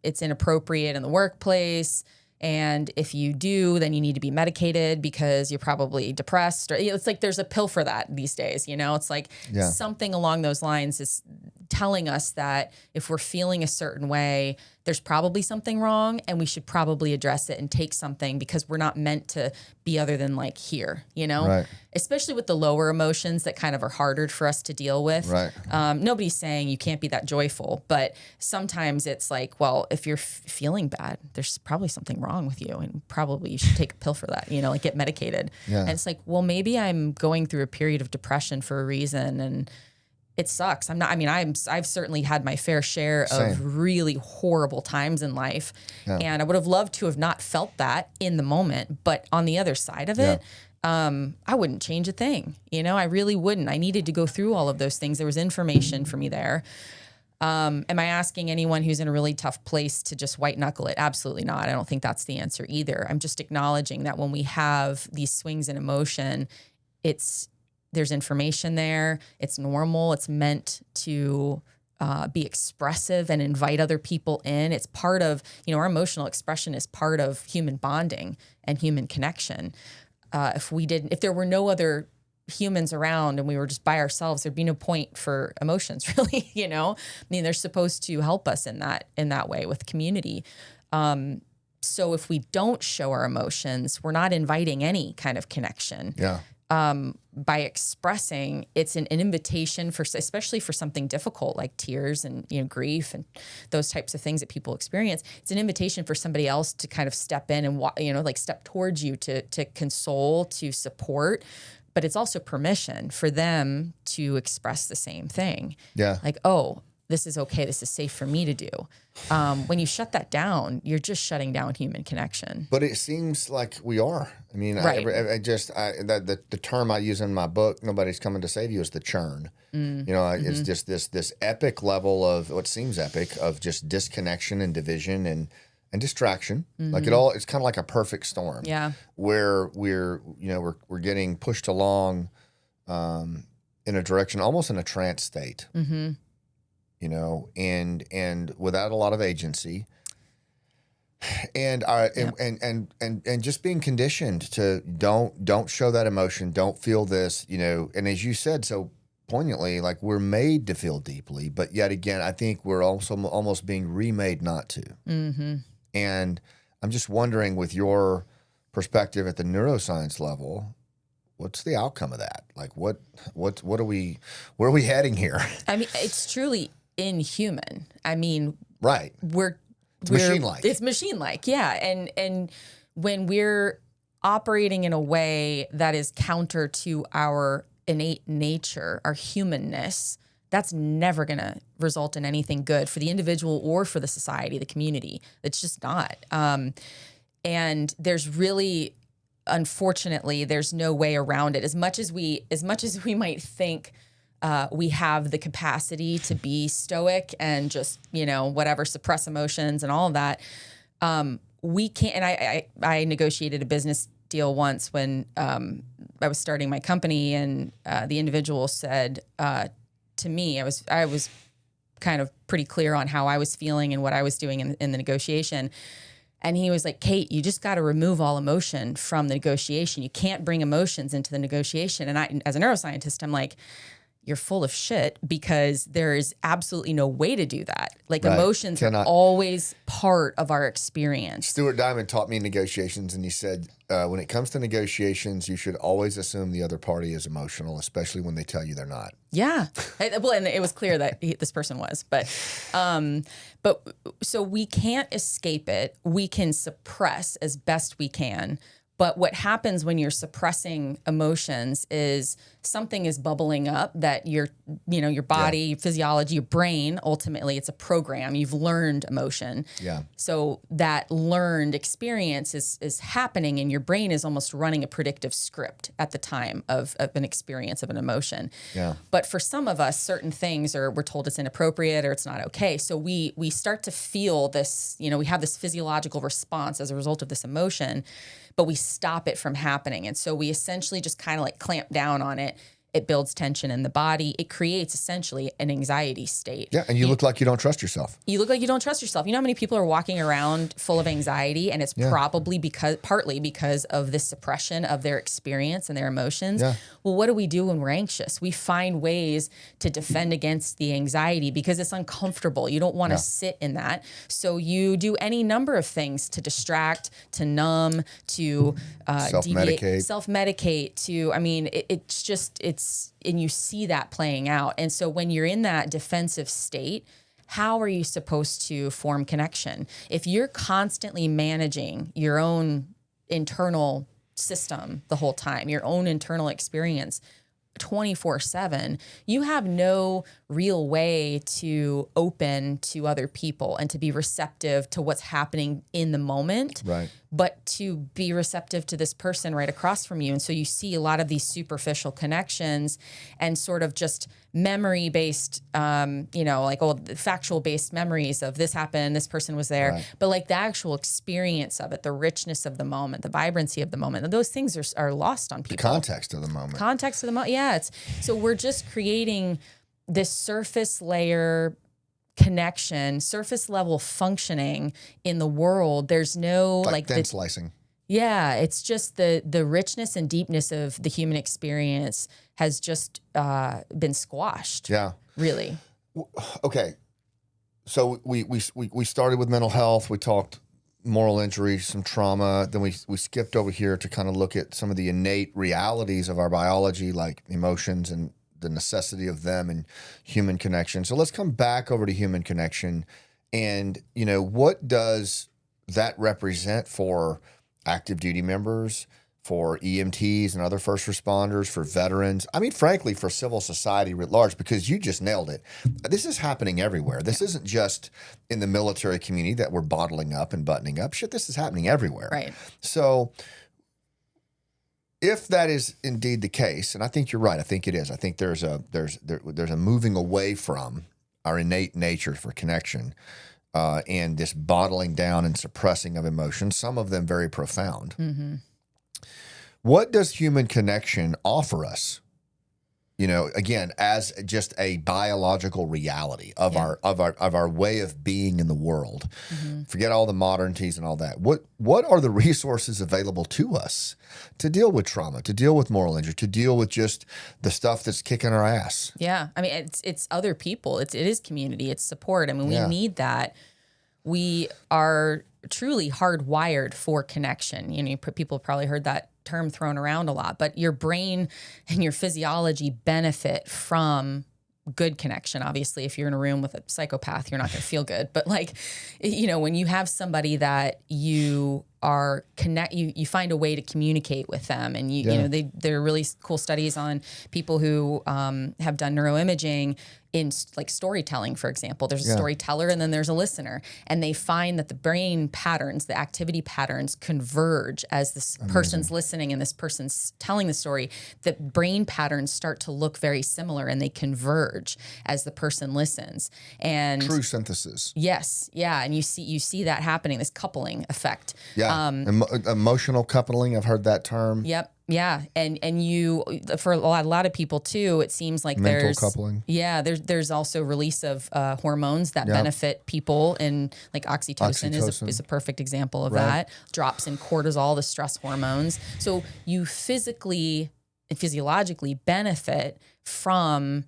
It's inappropriate in the workplace. And if you do, then you need to be medicated because you're probably depressed. Or it's like there's a pill for that these days. It's like something along those lines is telling us that if we're feeling a certain way, there's probably something wrong and we should probably address it and take something, because we're not meant to be other than like here, you know, Right. especially with the lower emotions that kind of are harder for us to deal with. Right. Nobody's saying you can't be that joyful, but sometimes it's like, well, if you're feeling bad, there's probably something wrong with you and probably you should take a pill for that, you know, like get medicated. Yeah. And it's like, well, maybe I'm going through a period of depression for a reason, and it sucks. I've certainly had my fair share Same. of really horrible times in life. Yeah. And I would have loved to have not felt that in the moment. But on the other side of it, I wouldn't change a thing. You know, I really wouldn't. I needed to go through all of those things. There was information for me there. Am I asking anyone who's in a really tough place to just white knuckle it? Absolutely not. I don't think that's the answer either. I'm just acknowledging that when we have these swings in emotion, there's information there. It's normal. It's meant to be expressive and invite other people in. It's part of, you know, our emotional expression is part of human bonding and human connection. If there were no other humans around and we were just by ourselves, there'd be no point for emotions, really. You know, I mean, they're supposed to help us in that way with community. So if we don't show our emotions, we're not inviting any kind of connection. Yeah. By expressing, it's an invitation especially for something difficult like tears and, you know, grief and those types of things that people experience. It's an invitation for somebody else to kind of step in and, you know, like step towards you to console, to support. But it's also permission for them to express the same thing. Yeah. Like, oh, this is okay. This is safe for me to do. When you shut that down, you're just shutting down human connection. But it seems like we are. I mean, Right. the term I use in my book, Nobody's Coming to Save You, is the churn. You know, it's just this epic level of what seems epic of just disconnection and division and distraction. Like it's kind of like a perfect storm. Yeah. Where we're getting pushed along in a direction, almost in a trance state. Mm-hmm. You know, and without a lot of agency, and just being conditioned to don't show that emotion, don't feel this, you know. And as you said so poignantly, like we're made to feel deeply, but yet again, I think we're also almost being remade not to. Mm-hmm. And I'm just wondering, with your perspective at the neuroscience level, what's the outcome of that? Like, where are we heading here? I mean, it's truly inhuman. I mean, Right. It's machine-like. It's machine-like, yeah. And when we're operating in a way that is counter to our innate nature, our humanness, that's never going to result in anything good for the individual or for the society, the community. It's just not. And there's really, unfortunately, there's no way around it. As much as we might think we have the capacity to be stoic and just, you know, whatever, suppress emotions and all of that, we can't. And I negotiated a business deal once when I was starting my company, and the individual said to me, I was kind of pretty clear on how I was feeling and what I was doing in the negotiation. And he was like, Kate, you just got to remove all emotion from the negotiation. You can't bring emotions into the negotiation. And I, as a neuroscientist, I'm like, you're full of shit, because there is absolutely no way to do that. Like Right. emotions are always part of our experience. Stuart Diamond taught me negotiations, and he said, when it comes to negotiations, you should always assume the other party is emotional, especially when they tell you they're not. Yeah. Well, and it was clear that this person was, but so we can't escape it. We can suppress as best we can. But what happens when you're suppressing emotions is something is bubbling up that your body, your physiology, your brain, ultimately it's a program. You've learned emotion. Yeah. So that learned experience is happening, and your brain is almost running a predictive script at the time of an experience of an emotion. Yeah. But for some of us, certain things we're told it's inappropriate or it's not okay. So we start to feel this, you know, we have this physiological response as a result of this emotion, but we stop it from happening. And so we essentially just kind of like clamp down on it, It builds tension in the body. It creates essentially an anxiety state. Yeah, and you look like you don't trust yourself. You look like you don't trust yourself. You know how many people are walking around full of anxiety, and it's probably partly because of this suppression of their experience and their emotions. Yeah. Well, what do we do when we're anxious? We find ways to defend against the anxiety because it's uncomfortable. You don't want to sit in that. So you do any number of things to distract, to numb, to self-medicate, and you see that playing out. And so when you're in that defensive state, how are you supposed to form connection? If you're constantly managing your own internal system the whole time, your own internal experience 24/7, you have no real way to open to other people and to be receptive to what's happening in the moment, right? But to be receptive to this person right across from you. And so you see a lot of these superficial connections and sort of just memory-based, factual-based memories of this happened, this person was there. Right. But like the actual experience of it, the richness of the moment, the vibrancy of the moment, those things are lost on people. The context of the moment. Yeah. So we're just creating this surface layer connection, surface level functioning in the world. There's no like thin slicing. Yeah, it's just the richness and deepness of the human experience has just been squashed. Yeah, really. Okay, so we started with mental health. We talked moral injury, some trauma. Then we skipped over here to kind of look at some of the innate realities of our biology, like emotions and the necessity of them and human connection. So let's come back over to human connection. And, what does that represent for active duty members, for EMTs and other first responders, for veterans? I mean, frankly, for civil society writ large, because you just nailed it. This is happening everywhere. This isn't just in the military community that we're bottling up and buttoning up. Shit, this is happening everywhere. Right. So if that is indeed the case, and I think you're right, I think it is. I think there's a moving away from our innate nature for connection and this bottling down and suppressing of emotions, some of them very profound. Mm-hmm. What does human connection offer us? Again, as just a biological reality of our way of being in the world. Mm-hmm. Forget all the modernities and all that. What are the resources available to us to deal with trauma, to deal with moral injury, to deal with just the stuff that's kicking our ass? Yeah, I mean, it's other people. It is community. It's support. I mean, we need that. We are truly hardwired for connection. People have probably heard that term thrown around a lot, but your brain and your physiology benefit from good connection. Obviously, if you're in a room with a psychopath, you're not going to feel good. But when you have somebody that you are you find a way to communicate with them, and there are really cool studies on people who have done neuroimaging in storytelling, for example. There's a storyteller and then there's a listener, and they find that the brain patterns, the activity patterns converge as this person's listening and this person's telling the story. The brain patterns start to look very similar and they converge as the person listens. And true synthesis. Yes. Yeah. And you see that happening, this coupling effect. Yeah. Emotional coupling. I've heard that term. Yep. Yeah, and you, for a lot of people too, it seems like mental coupling. Yeah, there's also release of hormones that benefit people, and like oxytocin. Is a perfect example of that. Drops in cortisol, the stress hormones. So you physically and physiologically benefit from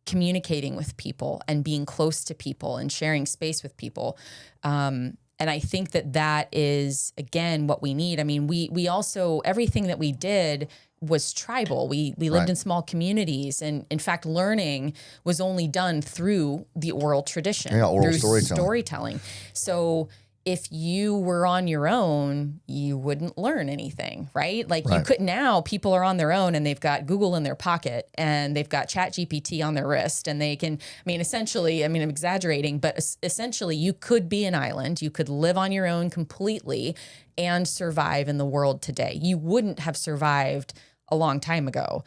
communicating with people and being close to people and sharing space with people. And I think that is, again, what we need. I mean, we also, everything that we did was tribal. We lived in small communities. And in fact, learning was only done through the oral tradition. Yeah, oral through storytelling. So if you were on your own, you wouldn't learn anything, right? You could, now people are on their own and they've got Google in their pocket and they've got ChatGPT on their wrist, and they can, essentially, I'm exaggerating, but essentially you could be an island. You could live on your own completely and survive in the world today. You wouldn't have survived a long time ago.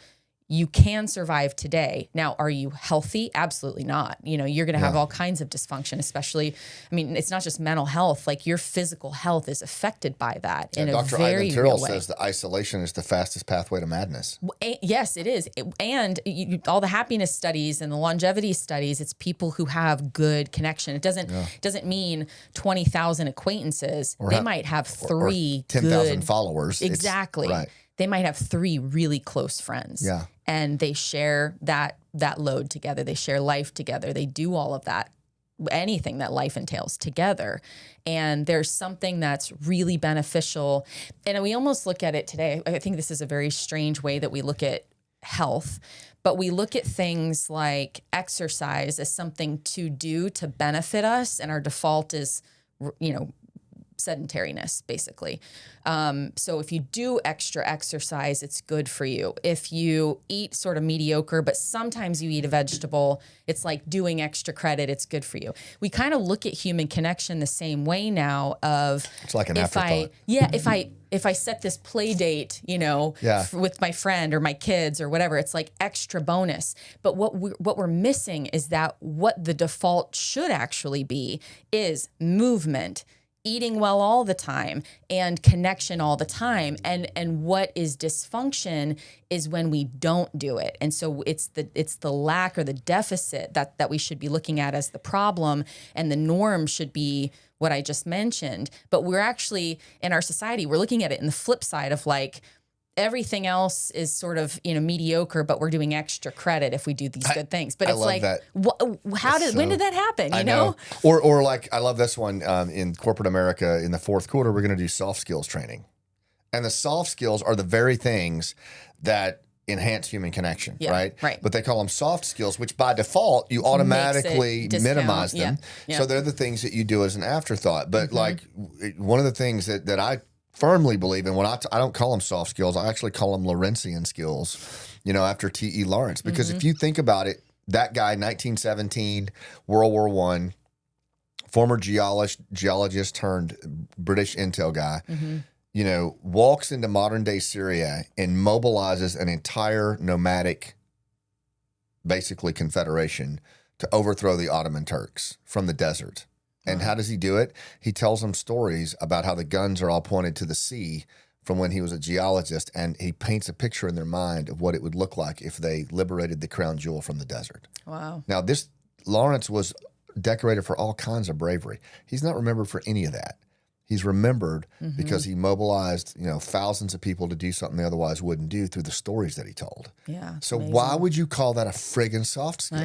you can survive today. Now, are you healthy? Absolutely not. You're going to have all kinds of dysfunction, especially, it's not just mental health, like your physical health is affected by that in a Dr. very Ivan real Tyrrell way. says that isolation is the fastest pathway to madness. Yes, it is. And all the happiness studies and the longevity studies, it's people who have good connection. It doesn't mean 20,000 acquaintances. They might have three or 10,000 followers. Exactly. Right. They might have three really close friends. Yeah. And they share that load together. They share life together. They do all of that, anything that life entails together. And there's something that's really beneficial. And we almost look at it today. I think this is a very strange way that we look at health, but we look at things like exercise as something to do to benefit us. And our default is, sedentariness, basically. So if you do extra exercise, it's good for you. If you eat sort of mediocre, but sometimes you eat a vegetable, it's like doing extra credit, it's good for you. We kind of look at human connection the same way now of It's like an afterthought. If I set this play date, with my friend or my kids or whatever, it's like extra bonus. But what we're missing is that what the default should actually be is movement, eating well all the time, and connection all the time. And what is dysfunction is when we don't do it. And so it's the lack or the deficit that we should be looking at as the problem, and the norm should be what I just mentioned. But we're actually, in our society, we're looking at it in the flip side of like, everything else is sort of, mediocre, but we're doing extra credit if we do these good things. But I it's love like, that. when did that happen? I know. Or like, I love this one in corporate America in the fourth quarter, we're going to do soft skills training. And the soft skills are the very things that enhance human connection, right? Right. But they call them soft skills, which by default, you automatically minimize them. Yeah. So they're the things that you do as an afterthought. But like one of the things that I firmly believe in, when I don't call them soft skills, I actually call them Lawrenceian skills, after T.E. Lawrence. Because if you think about it, that guy, 1917, World War I, former geologist turned British intel guy, walks into modern day Syria and mobilizes an entire nomadic, basically confederation, to overthrow the Ottoman Turks from the desert. And how does he do it? He tells them stories about how the guns are all pointed to the sea from when he was a geologist, and he paints a picture in their mind of what it would look like if they liberated the crown jewel from the desert. Wow. Now, this Lawrence was decorated for all kinds of bravery. He's not remembered for any of that. He's remembered because he mobilized, thousands of people to do something they otherwise wouldn't do through the stories that he told. Yeah. So why would you call that a friggin' soft skill?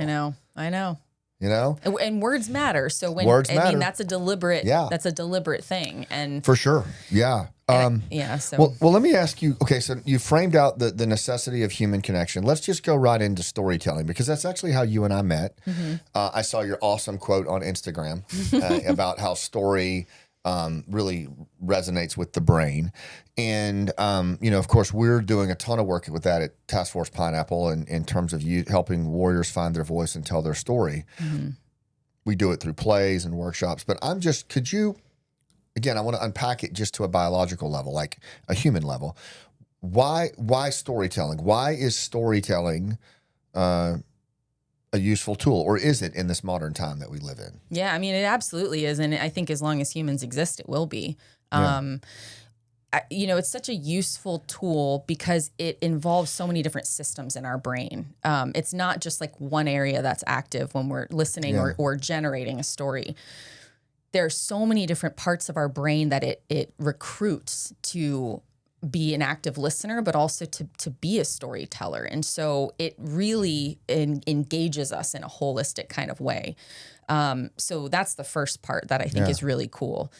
I know. And words matter. So when words matter. that's a deliberate thing. And for sure. Yeah. So well, let me ask you, okay, so you framed out the necessity of human connection. Let's just go right into storytelling, because that's actually how you and I met. I saw your awesome quote on Instagram about how story really resonates with the brain. And, of course, we're doing a ton of work with that at Task Force Pineapple in terms of you helping warriors find their voice and tell their story. We do it through plays and workshops. But could you, again, I want to unpack it just to a biological level, like a human level. Why storytelling? Why is storytelling a useful tool, or is it in this modern time that we live in? Yeah, it absolutely is. And I think as long as humans exist, it will be. It's such a useful tool because it involves so many different systems in our brain. It's not just like one area that's active when we're listening or generating a story. There are so many different parts of our brain that it recruits to be an active listener, but also to be a storyteller. And so it really engages us in a holistic kind of way. So that's the first part that I think is really cool.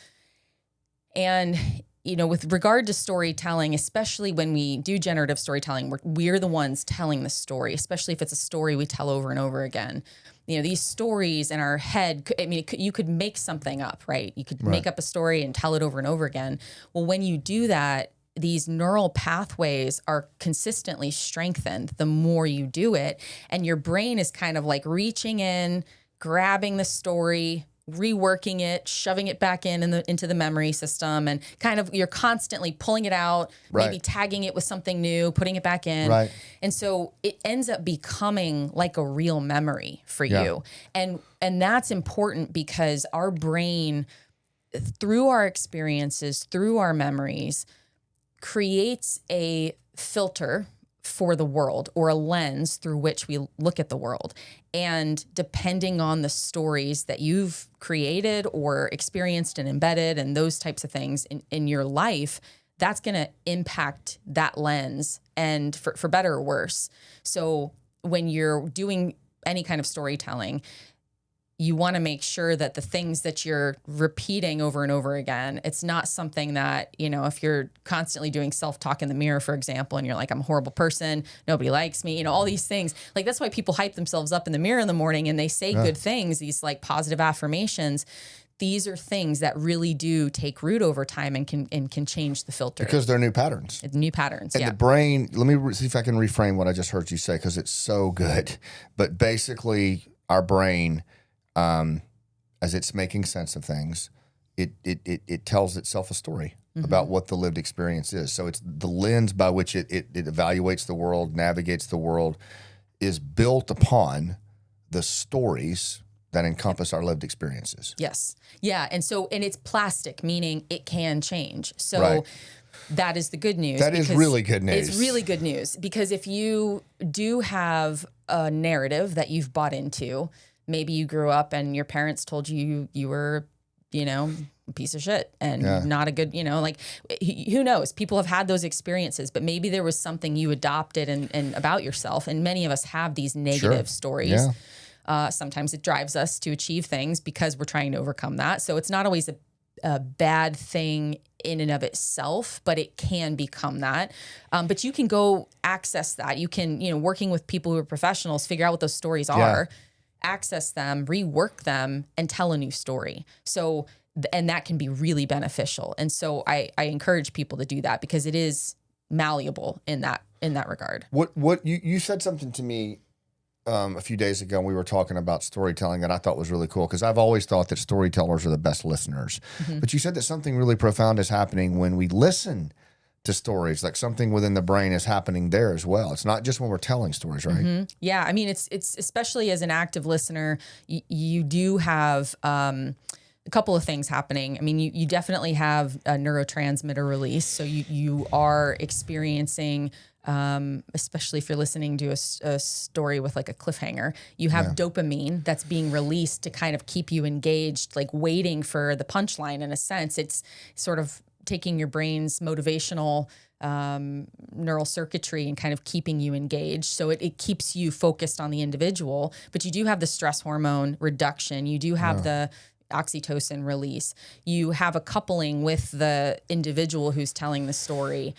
And, with regard to storytelling, especially when we do generative storytelling, we're the ones telling the story, especially if it's a story we tell over and over again. These stories in our head, you could make something up, right? You could make up a story and tell it over and over again. Well, when you do that, these neural pathways are consistently strengthened the more you do it. And your brain is kind of like reaching in, grabbing the story, reworking it, shoving it back into the memory system, and kind of you're constantly pulling it out, maybe tagging it with something new, putting it back in. Right. And so it ends up becoming like a real memory for you. And that's important because our brain, through our experiences, through our memories, creates a filter for the world, or a lens through which we look at the world. And depending on the stories that you've created or experienced and embedded and those types of things in your life, that's going to impact that lens, and for better or worse. So when you're doing any kind of storytelling, you want to make sure that the things that you're repeating over and over again, it's not something that, if you're constantly doing self-talk in the mirror, for example, and you're like, I'm a horrible person, nobody likes me, all these things. Like, that's why people hype themselves up in the mirror in the morning and they say good things, these like positive affirmations. These are things that really do take root over time and can change the filter. Because they're new patterns. New patterns, and the brain, let me see if I can reframe what I just heard you say, because it's so good. But basically, our brain, as it's making sense of things, it tells itself a story about what the lived experience is. So it's the lens by which it evaluates the world, navigates the world, is built upon the stories that encompass our lived experiences. Yes. Yeah. And it's plastic, meaning it can change. So that is the good news. That is really good news. It's really good news, because if you do have a narrative that you've bought into, maybe you grew up and your parents told you were, a piece of shit and not a good, like, who knows? People have had those experiences, but maybe there was something you adopted and about yourself. And many of us have these negative stories. Yeah. Sometimes it drives us to achieve things because we're trying to overcome that. So it's not always a bad thing in and of itself, but it can become that. But you can go access that. You can, working with people who are professionals, figure out what those stories are, access them, rework them, and tell a new story. So, and that can be really beneficial. And so I encourage people to do that, because it is malleable in that regard. What you said something to me a few days ago, and we were talking about storytelling that I thought was really cool, because I've always thought that storytellers are the best listeners. But you said that something really profound is happening when we listen to stories, like something within the brain is happening there as well. It's not just when we're telling stories, right? Yeah. I mean, it's especially as an active listener, you do have a couple of things happening. I mean, you definitely have a neurotransmitter release. So you are experiencing, especially if you're listening to a story with like a cliffhanger, you have dopamine that's being released to kind of keep you engaged, like waiting for the punchline. In a sense, it's sort of taking your brain's motivational neural circuitry and kind of keeping you engaged. So it keeps you focused on the individual, but you do have the stress hormone reduction. You do have the oxytocin release. You have a coupling with the individual who's telling the story.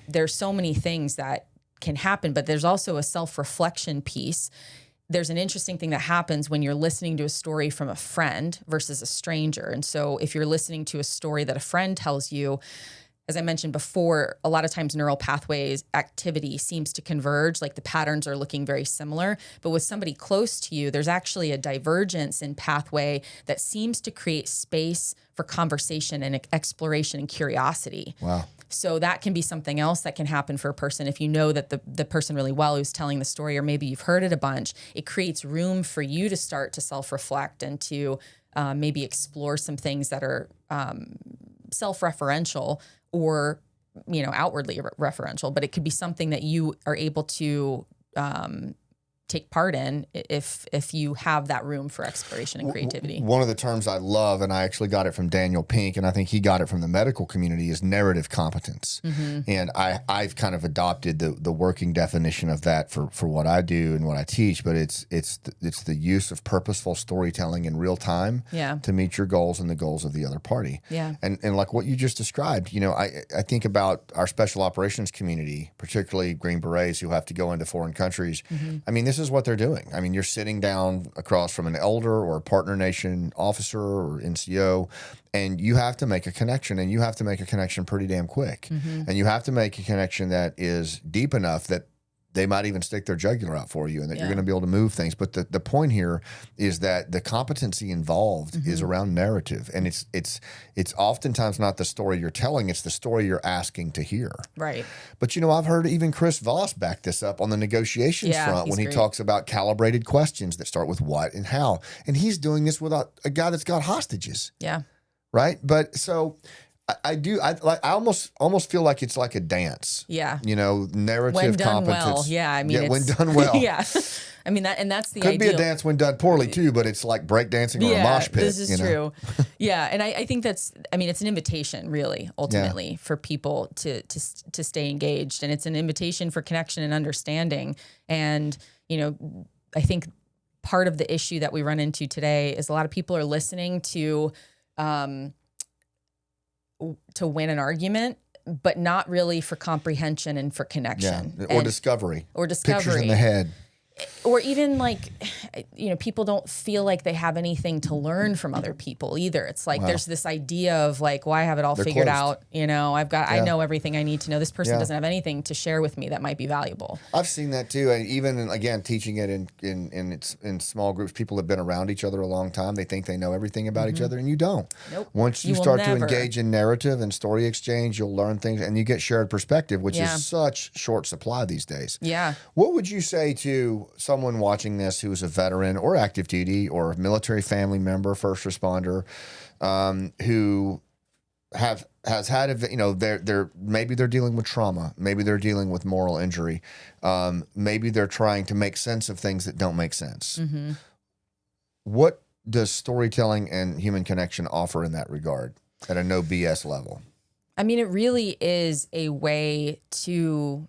There's so many things that can happen, but there's also a self-reflection piece. There's an interesting thing that happens when you're listening to a story from a friend versus a stranger. And so if you're listening to a story that a friend tells you, as I mentioned before, a lot of times neural pathways activity seems to converge, like the patterns are looking very similar. But with somebody close to you, there's actually a divergence in pathway that seems to create space for conversation and exploration and curiosity. Wow. So that can be something else that can happen for a person. If you know that the person really well who's telling the story, or maybe you've heard it a bunch, it creates room for you to start to self-reflect and to maybe explore some things that are self-referential or, outwardly referential. But it could be something that you are able to take part in if you have that room for exploration and creativity. One of the terms I love, and I actually got it from Daniel Pink, and I think he got it from the medical community, is narrative competence. And I've kind of adopted the working definition of that for what I do and what I teach, but it's the use of purposeful storytelling in real time to meet your goals and the goals of the other party. And like what you just described, I think about our special operations community, particularly Green Berets who have to go into foreign countries. I mean, this is what they're doing. I mean, you're sitting down across from an elder or a partner nation officer or NCO, and you have to make a connection, and you have to make a connection pretty damn quick. And you have to make a connection that is deep enough that they might even stick their jugular out for you, and that you're going to be able to move things. But the point here is that the competency involved is around narrative, and it's oftentimes not the story you're telling; it's the story you're asking to hear. Right. But I've heard even Chris Voss back this up on the negotiations front when he talks about calibrated questions that start with what and how, and he's doing this with a guy that's got hostages. Yeah. Right. But so. I almost feel like it's like a dance. Yeah. Narrative when done competence. well. Yeah. I mean, when done well. Yeah. I mean, that's the Could ideal. be a dance when done poorly too, but it's like breakdancing or a mosh pit. This is true. Yeah. And I think it's an invitation really, ultimately, for people to stay engaged. And it's an invitation for connection and understanding. And, I think part of the issue that we run into today is a lot of people are listening to win an argument, but not really for comprehension and for connection. Yeah. Or discovery. Pictures in the head. Or even people don't feel like they have anything to learn from other people either. It's like there's this idea of I have it all figured out. I know everything I need to know. This person doesn't have anything to share with me that might be valuable. I've seen that too. And even again, teaching it in small groups, people have been around each other a long time. They think they know everything about each other, and you don't. Nope. Once you start to engage in narrative and story exchange, you'll learn things, and you get shared perspective, which is such short supply these days. Yeah. What would you say to someone watching this who's a veteran or active duty or military family member, first responder, who has had maybe they're dealing with trauma, maybe they're dealing with moral injury, maybe they're trying to make sense of things that don't make sense. Mm-hmm. What does storytelling and human connection offer in that regard at a no BS level? I mean, it really is a way to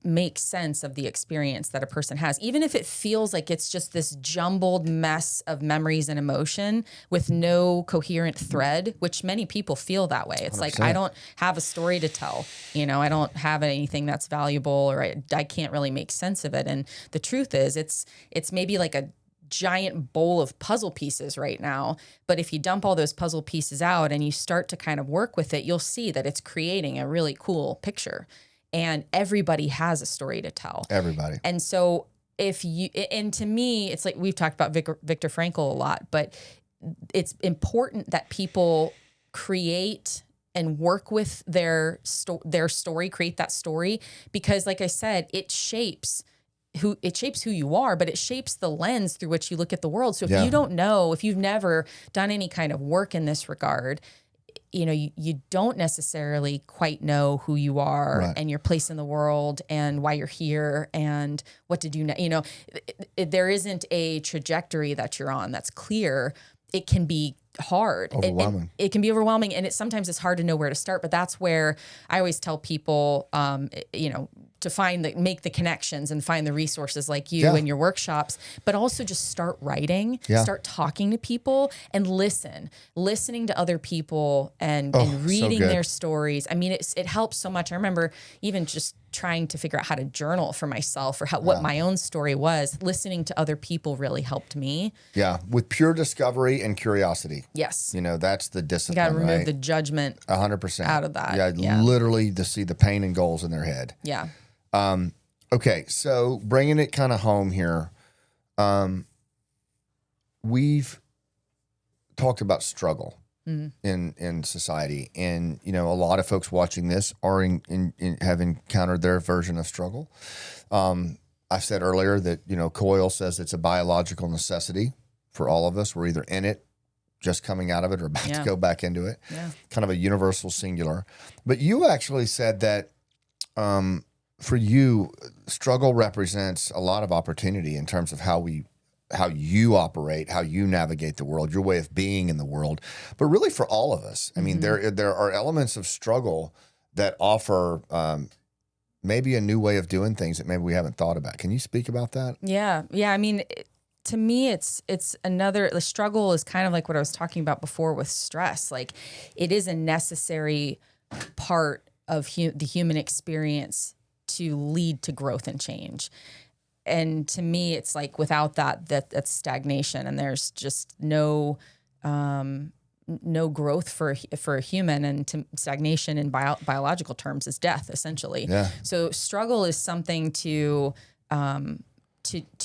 make sense of the experience that a person has, even if it feels like it's just this jumbled mess of memories and emotion with no coherent thread, which many people feel that way. It's 100%. Like, I don't have a story to tell, I don't have anything that's valuable, or I can't really make sense of it. And the truth is it's maybe like a giant bowl of puzzle pieces right now. But if you dump all those puzzle pieces out and you start to kind of work with it, you'll see that it's creating a really cool picture. And everybody has a story to tell. Everybody. And so to me, it's like we've talked about Viktor Frankl a lot, but it's important that people create and work with their story, create that story, because like I said, it shapes who you are, but it shapes the lens through which you look at the world. So if you don't know, if you've never done any kind of work in this regard, you don't necessarily quite know who you are and your place in the world and why you're here and what to do now. There isn't a trajectory that you're on that's clear. It can be hard. Overwhelming. It can be overwhelming, and sometimes it's hard to know where to start. But that's where I always tell people, to make the connections and find the resources like you in your workshops, but also just start writing, start talking to people and listening to other people and reading their stories. I mean, it helps so much. I remember even just trying to figure out how to journal for myself or what my own story was. Listening to other people really helped me. Yeah. With pure discovery and curiosity. Yes. That's the discipline. You got to remove the judgment 100% out of that. Yeah. Literally to see the pain and goals in their head. Yeah. Okay. So bringing it kind of home here. We've talked about struggle in society, and a lot of folks watching this are have encountered their version of struggle. I said earlier that Coyle says it's a biological necessity for all of us. We're either in it, just coming out of it, or about to go back into it. Yeah. Kind of a universal singular. But you actually said that for you, struggle represents a lot of opportunity in terms of how you operate, how you navigate the world, your way of being in the world, but really for all of us. I mean, there are elements of struggle that offer maybe a new way of doing things that maybe we haven't thought about. Can you speak about that? Yeah. I mean, to me, the struggle is kind of like what I was talking about before with stress. Like, it is a necessary part of the human experience to lead to growth and change. And to me, it's like without that's stagnation, and there's just no no growth for a human, and stagnation in biological terms is death, essentially. Yeah. So struggle is something to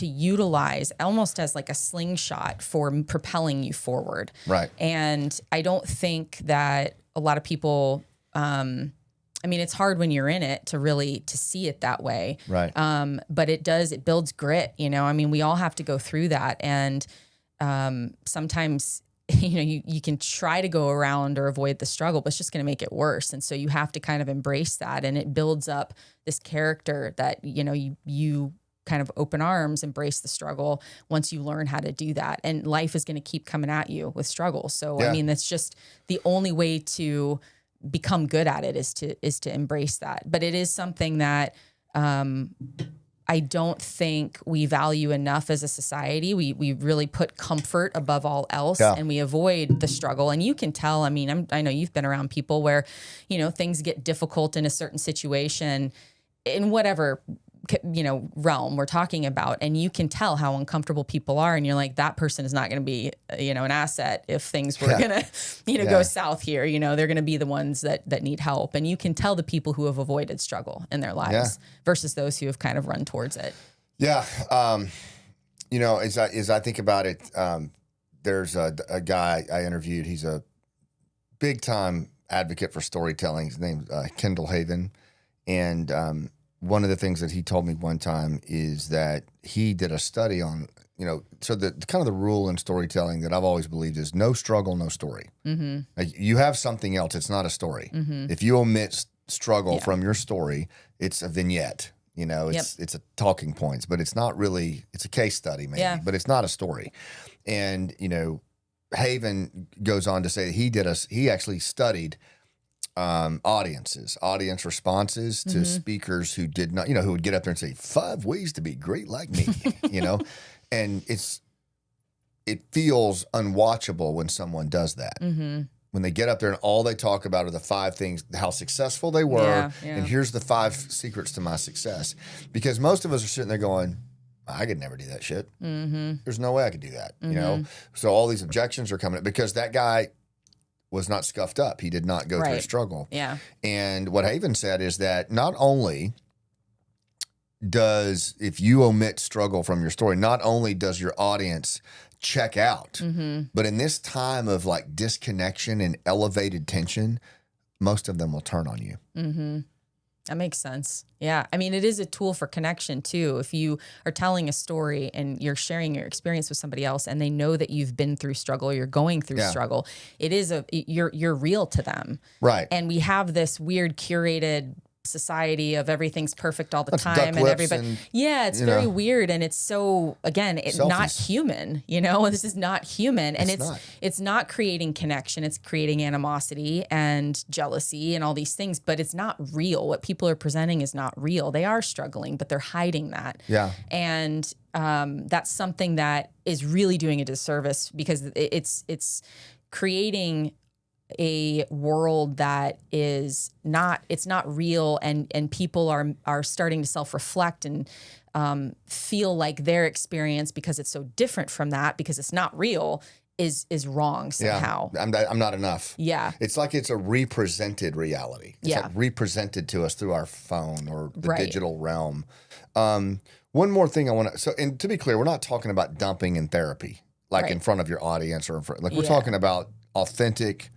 utilize almost as like a slingshot for propelling you forward. Right. And I don't think that a lot of people, it's hard when you're in it to see it that way. Right. But it builds grit, we all have to go through that. And sometimes, you can try to go around or avoid the struggle, but it's just going to make it worse. And so you have to kind of embrace that. And it builds up this character that, you kind of open arms, embrace the struggle once you learn how to do that. And life is going to keep coming at you with struggle. So, that's just the only way to become good at it is to embrace that. But it is something that, I don't think we value enough as a society. We really put comfort above all else, and we avoid the struggle. And you can tell, I know you've been around people where, things get difficult in a certain situation in whatever, realm we're talking about. And you can tell how uncomfortable people are. And you're like, that person is not going to be, an asset if things were going to, go south here. They're going to be the ones that need help. And you can tell the people who have avoided struggle in their lives versus those who have kind of run towards it. Yeah. As I think about it, there's a guy I interviewed. He's a big time advocate for storytelling. His name's Kendall Haven. And, one of the things that he told me one time is that he did a study on, so the kind of the rule in storytelling that I've always believed is no struggle, no story. Mm-hmm. Like you have something else. It's not a story. Mm-hmm. If you omit struggle from your story, it's a vignette. It's a talking points, but it's not really. It's a case study maybe, but it's not a story. And Haven goes on to say that he actually studied audience responses to speakers who did not, who would get up there and say 5 ways to be great like me, and it feels unwatchable when someone does that. Mm-hmm. When they get up there and all they talk about are the 5 things, how successful they were, and here's the 5 secrets to my success. Because most of us are sitting there going, I could never do that shit. Mm-hmm. There's no way I could do that, So all these objections are coming up because that guy was not scuffed up. He did not go through a struggle. Yeah. And what Haven said is that not only if you omit struggle from your story, not only does your audience check out, but in this time of like disconnection and elevated tension, most of them will turn on you. Mm-hmm. That makes sense. Yeah. It is a tool for connection too. If you are telling a story and you're sharing your experience with somebody else and they know that you've been through struggle, you're going through struggle, you're real to them. Right. And we have this weird curated society of everything's perfect all the time and everybody. It's very weird. And it's so, again, it's not human, this is not human. And it's not creating connection. It's creating animosity and jealousy and all these things, but it's not real. What people are presenting is not real. They are struggling, but they're hiding that. Yeah. And that's something that is really doing a disservice because it's creating a world that is not real, and people are starting to self-reflect and feel like their experience, because it's so different from that, because it's not real, is wrong somehow. Yeah, I'm not enough. Yeah. It's like it's a represented reality. It's like represented to us through our phone or the digital realm. One more thing I want to, and to be clear, we're not talking about dumping in therapy, like in front of your audience or we're talking about authentic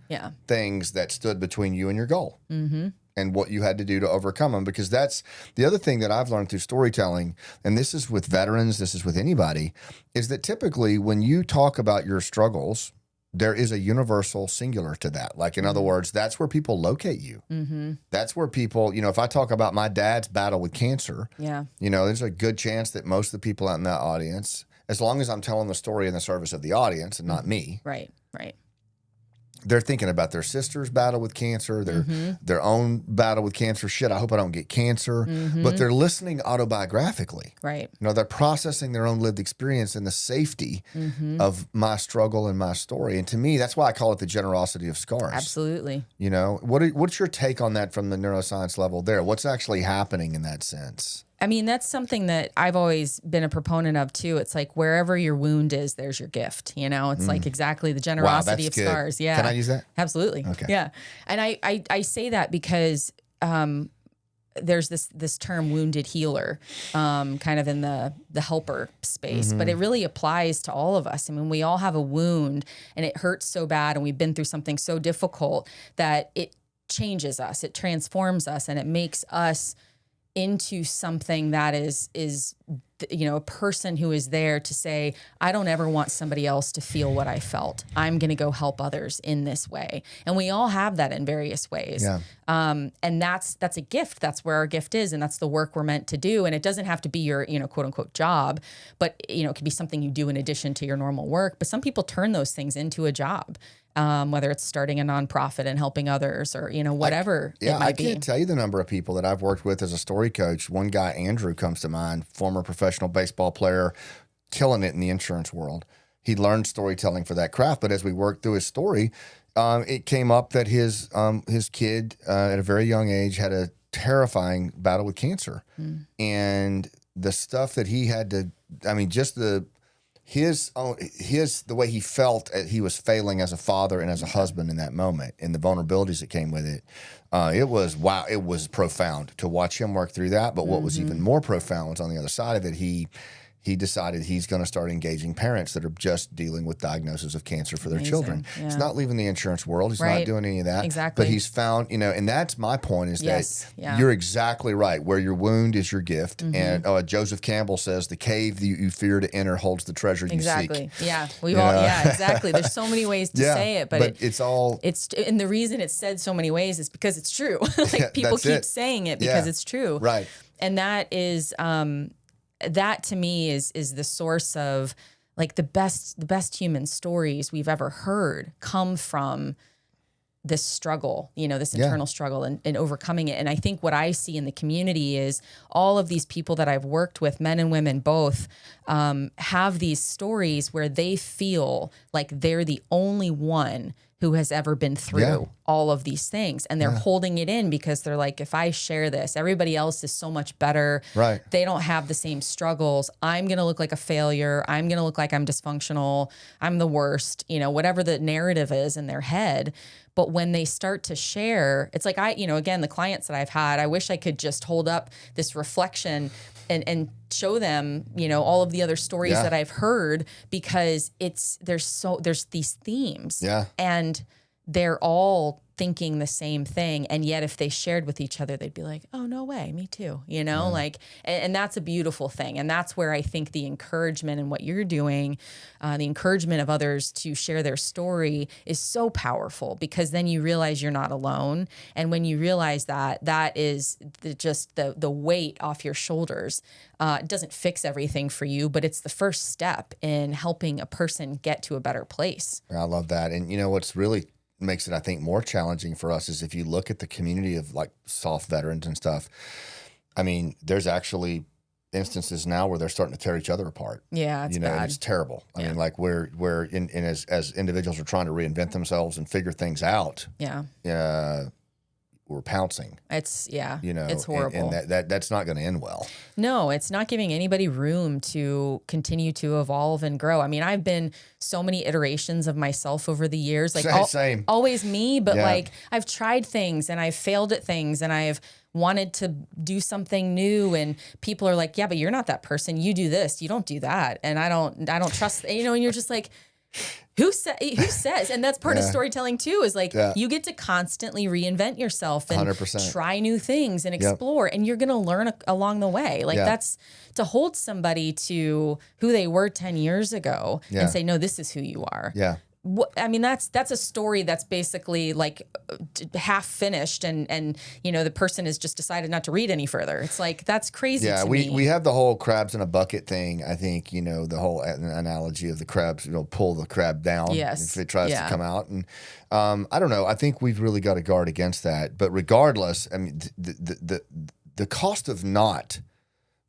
things that stood between you and your goal and what you had to do to overcome them. Because that's the other thing that I've learned through storytelling, and this is with veterans, this is with anybody, is that typically when you talk about your struggles, there is a universal singular to that. Like, in other words, that's where people locate you. Mm-hmm. That's where people, if I talk about my dad's battle with cancer, there's a good chance that most of the people out in that audience, as long as I'm telling the story in the service of the audience and not me. Right. They're thinking about their sister's battle with cancer, their own battle with cancer. Shit, I hope I don't get cancer. Mm-hmm. But they're listening autobiographically. Right. They're processing their own lived experience in the safety of my struggle and my story. And to me, that's why I call it the generosity of scars. Absolutely. What's your take on that from the neuroscience level there? What's actually happening in that sense? I mean, that's something that I've always been a proponent of too. It's like wherever your wound is, there's your gift. You know, it's like exactly the generosity of good. scars. Yeah. Can I use that? Absolutely. Okay. Yeah. And I say that because there's this term wounded healer, kind of in the helper space, but it really applies to all of us. I mean, we all have a wound and it hurts so bad and we've been through something so difficult that it changes us, it transforms us, and it makes us into something that is, you know, a person who is there to say, I don't ever want somebody else to feel what I felt. I'm going to go help others in this way. And we all have that in various ways. Yeah. And that's a gift. That's where our gift is. And that's the work we're meant to do. And it doesn't have to be your, you know, quote unquote job, but, you know, it could be something you do in addition to your normal work. But some people turn those things into a job. Whether it's starting a nonprofit and helping others or, you know, whatever it might be. I can't tell you the number of people that I've worked with as a story coach. One guy, Andrew, comes to mind, former professional baseball player, killing it in the insurance world. He learned storytelling for that craft, but as we worked through his story, it came up that his kid at a very young age had a terrifying battle with cancer. And the stuff that he had to, I mean, just the way he felt he was failing as a father and as a husband in that moment, and the vulnerabilities that came with it, it was profound to watch him work through that. But what was even more profound was on the other side of it, he decided he's going to start engaging parents that are just dealing with diagnosis of cancer for their children. Yeah. He's not leaving the insurance world. He's not doing any of that. Exactly. But he's found, you know, and that's my point is Yes. that you're exactly right. Where your wound is your gift. And Joseph Campbell says the cave that you fear to enter holds the treasure you seek. Yeah. Yeah, exactly. There's so many ways to say it, but it's and the reason it's said so many ways is because it's true. Like people keep saying it because it's true. Right. And that is, that to me is the source of like the best human stories we've ever heard come from this struggle, you know, this internal struggle and overcoming it. And I think what I see in the community is all of these people that I've worked with, men and women both, have these stories where they feel like they're the only one who has ever been through all of these things. And they're holding it in because they're like, if I share this, everybody else is so much better. Right. They don't have the same struggles. I'm going to look like a failure. I'm going to look like I'm dysfunctional. I'm the worst, you know, whatever the narrative is in their head. But when they start to share, it's like again, the clients that I've had, I wish I could just hold up this reflection and show them, you know, all of the other stories that I've heard, because there's these themes and they're all thinking the same thing. And yet if they shared with each other, they'd be like, oh, no way, me too. You know, like, and that's a beautiful thing. And that's where I think the encouragement and what you're doing, the encouragement of others to share their story is so powerful, because then you realize you're not alone. And when you realize that is the weight off your shoulders. It doesn't fix everything for you, but it's the first step in helping a person get to a better place. I love that. And you know, what's really makes it, I think, more challenging for us is if you look at the community of like soft veterans and stuff. I mean, there's actually instances now where they're starting to tear each other apart. Yeah, it's bad. And it's terrible. I mean, like we're as individuals are trying to reinvent themselves and figure things out. We're pouncing. It's it's horrible. And that's not going to end well. No, it's not giving anybody room to continue to evolve and grow. I mean, I've been so many iterations of myself over the years, like same. Always me, but like I've tried things and I've failed at things and I've wanted to do something new, and people are like, yeah, but you're not that person. You do this, you don't do that. And I don't trust, you know, and you're just like, who says? And that's part of storytelling too, is like you get to constantly reinvent yourself and 100%. try new things and explore, and you're going to learn along the way. Like that's to hold somebody to who they were 10 years ago and say, no, this is who you are. Yeah. I mean, that's a story that's basically like half finished, and you know, the person has just decided not to read any further. It's like, that's crazy to me. We have the whole crabs in a bucket thing. I think, you know, the whole analogy of the crabs, you know, pull the crab down if it tries to come out. And I don't know. I think we've really got to guard against that. But regardless, I mean, the cost of not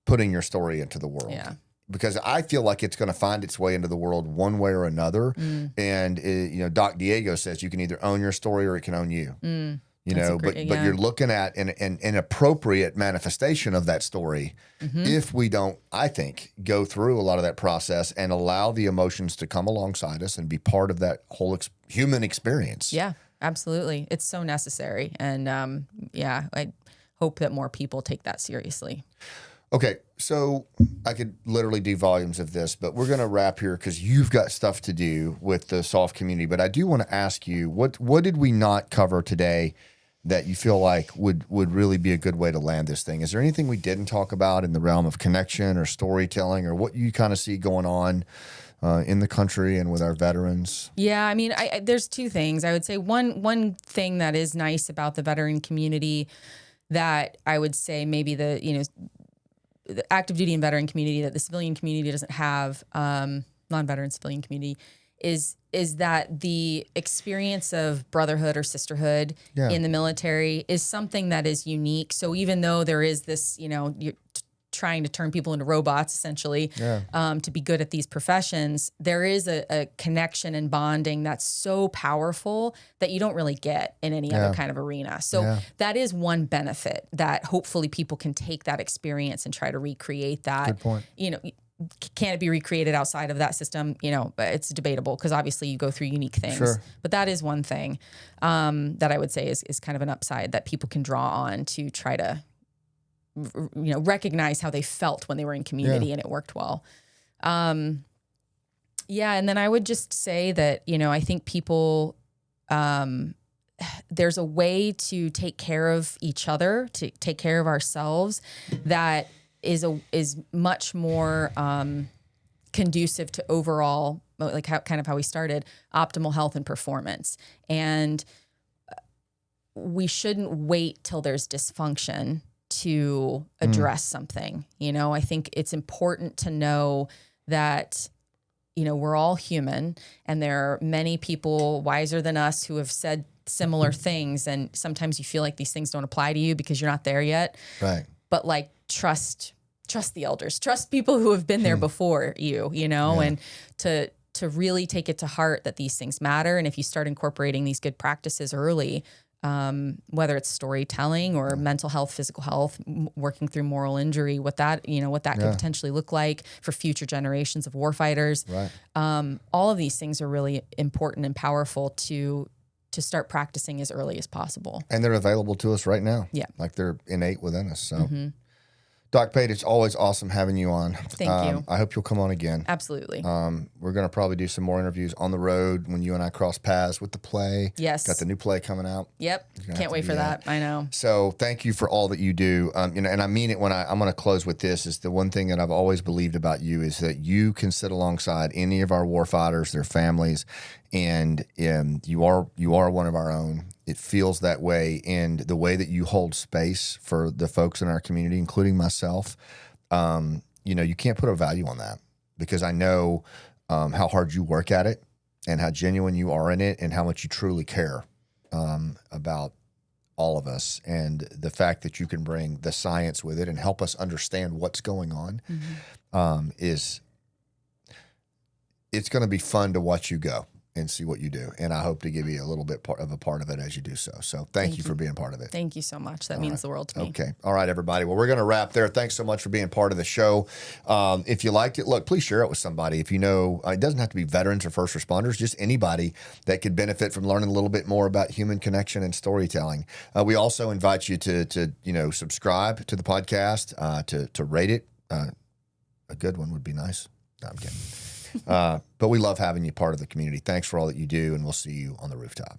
putting your story into the world. Yeah. Because I feel like it's going to find its way into the world one way or another. And, you know, Doc Diego says you can either own your story or it can own you. You you That's know, a great- but yeah. you're looking at an appropriate manifestation of that story if we don't, I think, go through a lot of that process and allow the emotions to come alongside us and be part of that whole human experience. Yeah, absolutely. It's so necessary. And I hope that more people take that seriously. Okay, so I could literally do volumes of this, but we're going to wrap here because you've got stuff to do with the SOLVE community. But I do want to ask you, what did we not cover today that you feel like would really be a good way to land this thing? Is there anything we didn't talk about in the realm of connection or storytelling, or what you kind of see going on in the country and with our veterans? Yeah, I mean, there's two things. I would say one thing that is nice about the veteran community that I would say maybe the active duty and veteran community that the civilian community doesn't have, non-veteran civilian community, is that the experience of brotherhood or sisterhood in the military is something that is unique. So even though there is this, you're trying to turn people into robots essentially to be good at these professions, there is a connection and bonding that's so powerful that you don't really get in any other kind of arena. So that is one benefit that hopefully people can take that experience and try to recreate that. Good point. Can it be recreated outside of that system? It's debatable because obviously you go through unique things. Sure. But that is one thing that I would say is kind of an upside that people can draw on to try to recognize how they felt when they were in community and it worked well. And then I would just say that, I think people, there's a way to take care of each other, to take care of ourselves that is much more conducive to overall, like how we started, optimal health and performance. And we shouldn't wait till there's dysfunction to address something. I think it's important to know that, we're all human and there are many people wiser than us who have said similar things. And sometimes you feel like these things don't apply to you because you're not there yet. Right. But trust the elders, trust people who have been there before you, and to really take it to heart that these things matter. And if you start incorporating these good practices early, whether it's storytelling or mental health, physical health, working through moral injury, what that could potentially look like for future generations of warfighters. Right. All of these things are really important and powerful to start practicing as early as possible. And they're available to us right now. Yeah. Like they're innate within us. So Doc Pate, it's always awesome having you on. Thank you. I hope you'll come on again. Absolutely. We're going to probably do some more interviews on the road when you and I cross paths with the play. Yes. Got the new play coming out. Yep. Can't wait for that. I know. So thank you for all that you do. And I mean it when I'm going to close with this, is the one thing that I've always believed about you is that you can sit alongside any of our warfighters, their families, and you are one of our own. It feels that way, and the way that you hold space for the folks in our community, including myself, you can't put a value on that, because I know how hard you work at it and how genuine you are in it and how much you truly care about all of us, and the fact that you can bring the science with it and help us understand what's going on it's going to be fun to watch you go and see what you do. And I hope to give you a little bit of a part of it as you do so. So thank you for being part of it. Thank you so much. That means the world to me. Okay. All right, everybody. Well, we're going to wrap there. Thanks so much for being part of the show. If you liked it, look, please share it with somebody. If you know, it doesn't have to be veterans or first responders, just anybody that could benefit from learning a little bit more about human connection and storytelling. We also invite you to subscribe to the podcast, to rate it. A good one would be nice. No, I'm kidding. But we love having you part of the community. Thanks for all that you do, and we'll see you on the rooftop.